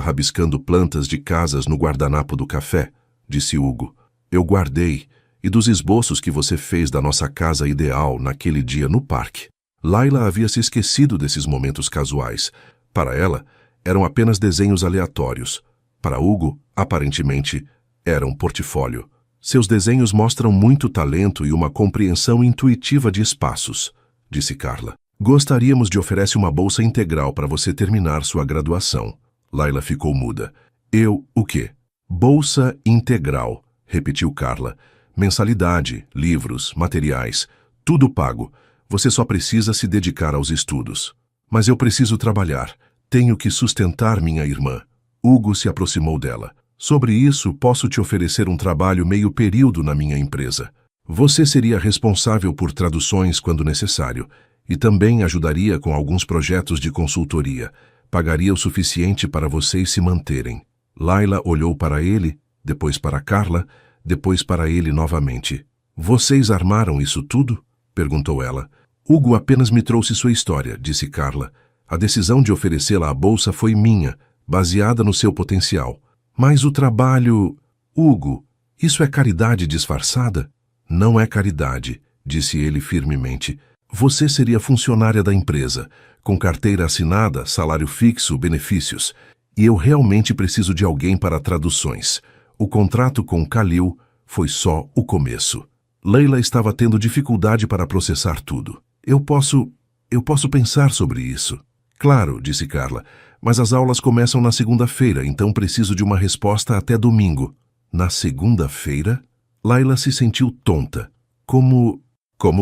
rabiscando plantas de casas no guardanapo do café?" disse Hugo. "Eu guardei, e dos esboços que você fez da nossa casa ideal naquele dia no parque." Laila havia se esquecido desses momentos casuais. Para ela, eram apenas desenhos aleatórios. Para Hugo, aparentemente, Era um portfólio. Seus desenhos mostram muito talento e uma compreensão intuitiva de espaços, disse Carla. Gostaríamos de oferecer uma bolsa integral para você terminar sua graduação. Layla ficou muda. O quê? Bolsa integral, repetiu Carla. Mensalidade, livros, materiais, tudo pago. Você só precisa se dedicar aos estudos. Mas eu preciso trabalhar. Tenho que sustentar minha irmã. Hugo se aproximou dela. Sobre isso, posso te oferecer um trabalho meio período na minha empresa. Você seria responsável por traduções quando necessário e também ajudaria com alguns projetos de consultoria. Pagaria o suficiente para vocês se manterem. Layla olhou para ele, depois para Carla, depois para ele novamente. Vocês armaram isso tudo? Perguntou ela. Hugo apenas me trouxe sua história, disse Carla. A decisão de oferecê-la a bolsa foi minha, baseada no seu potencial. Mas o trabalho... Hugo, isso é caridade disfarçada? Não é caridade, disse ele firmemente. Você seria funcionária da empresa, com carteira assinada, salário fixo, benefícios. E eu realmente preciso de alguém para traduções. O contrato com Khalil foi só o começo. Layla estava tendo dificuldade para processar tudo. Eu posso pensar sobre isso. Claro, disse Carla, mas as aulas começam na segunda-feira, então preciso de uma resposta até domingo. Na segunda-feira? Layla se sentiu tonta. Como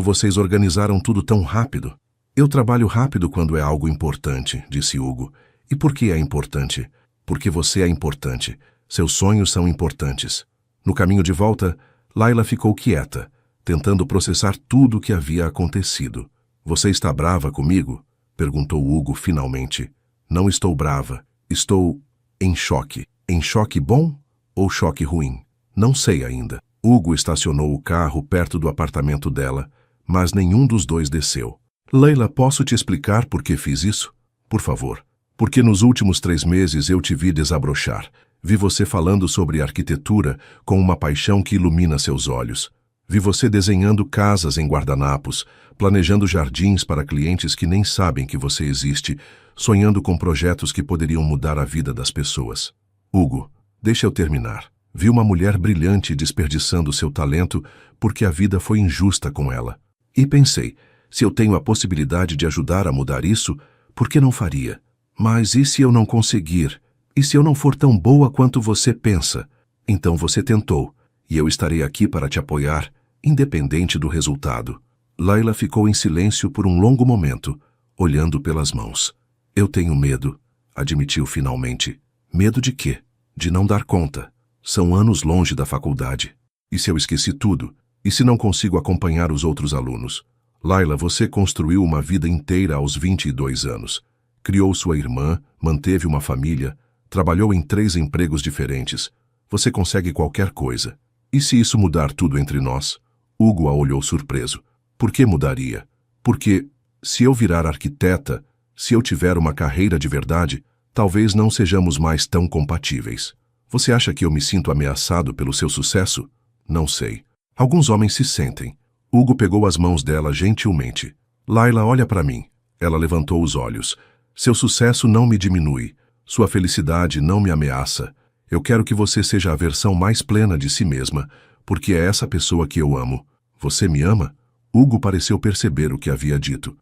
vocês organizaram tudo tão rápido? Eu trabalho rápido quando é algo importante, disse Hugo. E por que é importante? Porque você é importante. Seus sonhos são importantes. No caminho de volta, Layla ficou quieta, tentando processar tudo o que havia acontecido. Você está brava comigo? Perguntou Hugo finalmente. Não estou brava. Estou em choque. Em choque bom ou choque ruim? Não sei ainda. Hugo estacionou o carro perto do apartamento dela, mas nenhum dos dois desceu. Layla, posso te explicar por que fiz isso? Por favor. Porque nos últimos 3 meses eu te vi desabrochar. Vi você falando sobre arquitetura com uma paixão que ilumina seus olhos. Vi você desenhando casas em guardanapos, planejando jardins para clientes que nem sabem que você existe, sonhando com projetos que poderiam mudar a vida das pessoas. Hugo, deixa eu terminar. Vi uma mulher brilhante desperdiçando seu talento porque a vida foi injusta com ela. E pensei, se eu tenho a possibilidade de ajudar a mudar isso, por que não faria? Mas e se eu não conseguir? E se eu não for tão boa quanto você pensa? Então você tentou, e eu estarei aqui para te apoiar, independente do resultado. Layla ficou em silêncio por um longo momento, olhando pelas mãos. Eu tenho medo, admitiu finalmente. Medo de quê? De não dar conta. São anos longe da faculdade. E se eu esqueci tudo? E se não consigo acompanhar os outros alunos? Layla, você construiu uma vida inteira aos 22 anos. Criou sua irmã, manteve uma família, trabalhou em 3 empregos diferentes. Você consegue qualquer coisa. E se isso mudar tudo entre nós? Hugo a olhou surpreso. Por que mudaria? Porque, se eu virar arquiteta, se eu tiver uma carreira de verdade, talvez não sejamos mais tão compatíveis. Você acha que eu me sinto ameaçado pelo seu sucesso? Não sei. Alguns homens se sentem. Hugo pegou as mãos dela gentilmente. Layla, olha para mim. Ela levantou os olhos. Seu sucesso não me diminui. Sua felicidade não me ameaça. Eu quero que você seja a versão mais plena de si mesma, porque é essa pessoa que eu amo. Você me ama? Hugo pareceu perceber o que havia dito.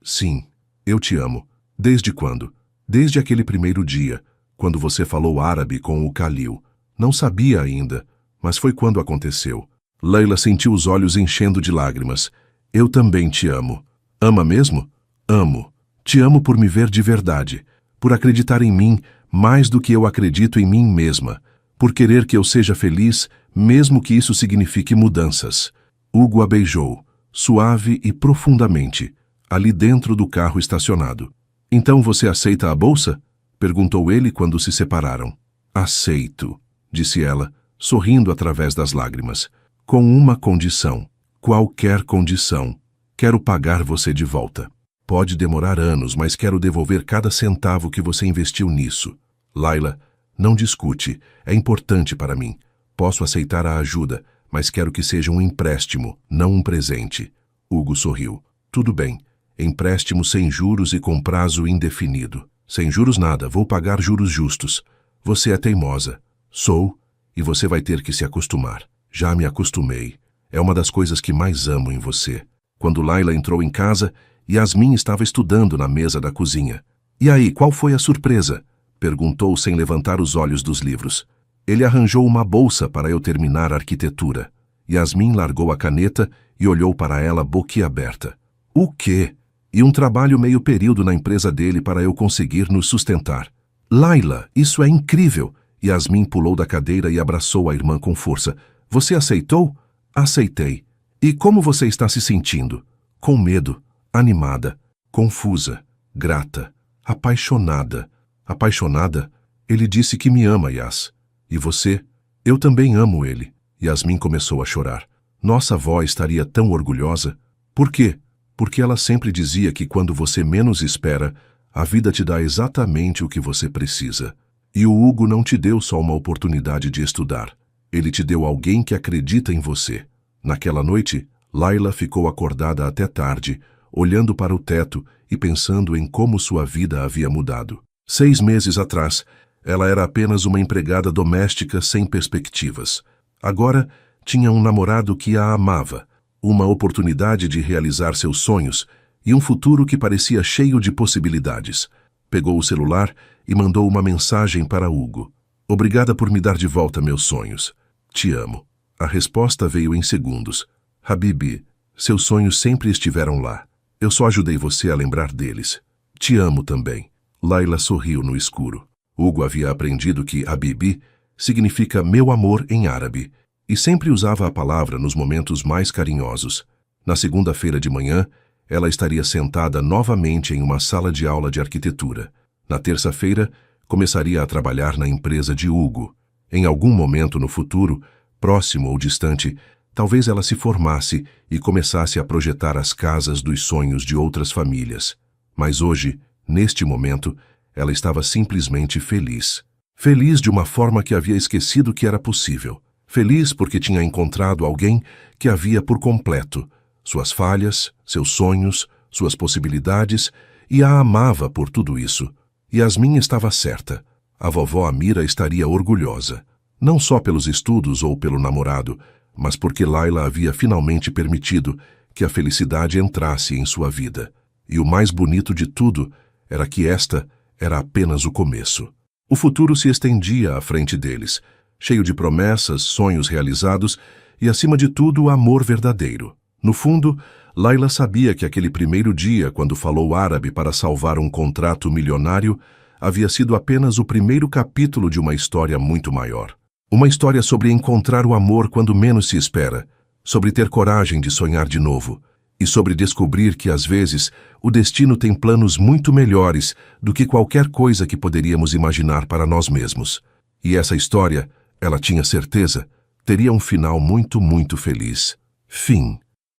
Sim, eu te amo. Desde quando? Desde aquele primeiro dia, quando você falou árabe com o Khalil. Não sabia ainda, mas foi quando aconteceu. Layla sentiu os olhos enchendo de lágrimas. Eu também te amo. Ama mesmo? Amo. Te amo por me ver de verdade, por acreditar em mim mais do que eu acredito em mim mesma, por querer que eu seja feliz, mesmo que isso signifique mudanças. Hugo a beijou, suave e profundamente, ali dentro do carro estacionado. Então você aceita a bolsa? Perguntou ele quando se separaram. Aceito, disse ela, sorrindo através das lágrimas. Com uma condição. Qualquer condição. Quero pagar você de volta. Pode demorar anos, mas quero devolver cada centavo que você investiu nisso. Layla, não discute. É importante para mim. Posso aceitar a ajuda, mas quero que seja um empréstimo, não um presente. Hugo sorriu. Tudo bem. Empréstimo sem juros e com prazo indefinido. Sem juros nada, vou pagar juros justos. Você é teimosa. Sou. E e você vai ter que se acostumar. Já me acostumei. É uma das coisas que mais amo em você. Quando Layla entrou em casa, Yasmin estava estudando na mesa da cozinha. E aí, qual foi a surpresa? Perguntou sem levantar os olhos dos livros. Ele arranjou uma bolsa para eu terminar arquitetura. Yasmin largou a caneta e olhou para ela boquiaberta. O quê? E um trabalho meio período na empresa dele para eu conseguir nos sustentar. Layla, isso é incrível! Yasmin pulou da cadeira e abraçou a irmã com força. Você aceitou? Aceitei. E como você está se sentindo? Com medo, animada, confusa, grata, apaixonada. Apaixonada? Ele disse que me ama, Yas. E você? Eu também amo ele. Yasmin começou a chorar. Nossa avó estaria tão orgulhosa. Por quê? Porque ela sempre dizia que quando você menos espera, a vida te dá exatamente o que você precisa. E o Hugo não te deu só uma oportunidade de estudar. Ele te deu alguém que acredita em você. Naquela noite, Layla ficou acordada até tarde, olhando para o teto e pensando em como sua vida havia mudado. 6 meses atrás, ela era apenas uma empregada doméstica sem perspectivas. Agora, tinha um namorado que a amava, uma oportunidade de realizar seus sonhos e um futuro que parecia cheio de possibilidades. Pegou o celular e mandou uma mensagem para Hugo. Obrigada por me dar de volta meus sonhos. Te amo. A resposta veio em segundos. Habibi, seus sonhos sempre estiveram lá. Eu só ajudei você a lembrar deles. Te amo também. Layla sorriu no escuro. Hugo havia aprendido que Habibi significa meu amor em árabe e sempre usava a palavra nos momentos mais carinhosos. Na segunda-feira de manhã, ela estaria sentada novamente em uma sala de aula de arquitetura. Na terça-feira, começaria a trabalhar na empresa de Hugo. Em algum momento no futuro, próximo ou distante, talvez ela se formasse e começasse a projetar as casas dos sonhos de outras famílias. Mas hoje, neste momento, ela estava simplesmente feliz. Feliz de uma forma que havia esquecido que era possível. Feliz porque tinha encontrado alguém que a via por completo, suas falhas, seus sonhos, suas possibilidades, e a amava por tudo isso. Yasmin estava certa. A vovó Amira estaria orgulhosa, não só pelos estudos ou pelo namorado, mas porque Layla havia finalmente permitido que a felicidade entrasse em sua vida. E o mais bonito de tudo era que esta era apenas o começo. O futuro se estendia à frente deles, cheio de promessas, sonhos realizados e, acima de tudo, amor verdadeiro. No fundo, Layla sabia que aquele primeiro dia, quando falou árabe para salvar um contrato milionário, havia sido apenas o primeiro capítulo de uma história muito maior. Uma história sobre encontrar o amor quando menos se espera, sobre ter coragem de sonhar de novo, e sobre descobrir que, às vezes, o destino tem planos muito melhores do que qualquer coisa que poderíamos imaginar para nós mesmos. E essa história, ela tinha certeza, teria um final muito, muito feliz. Fim.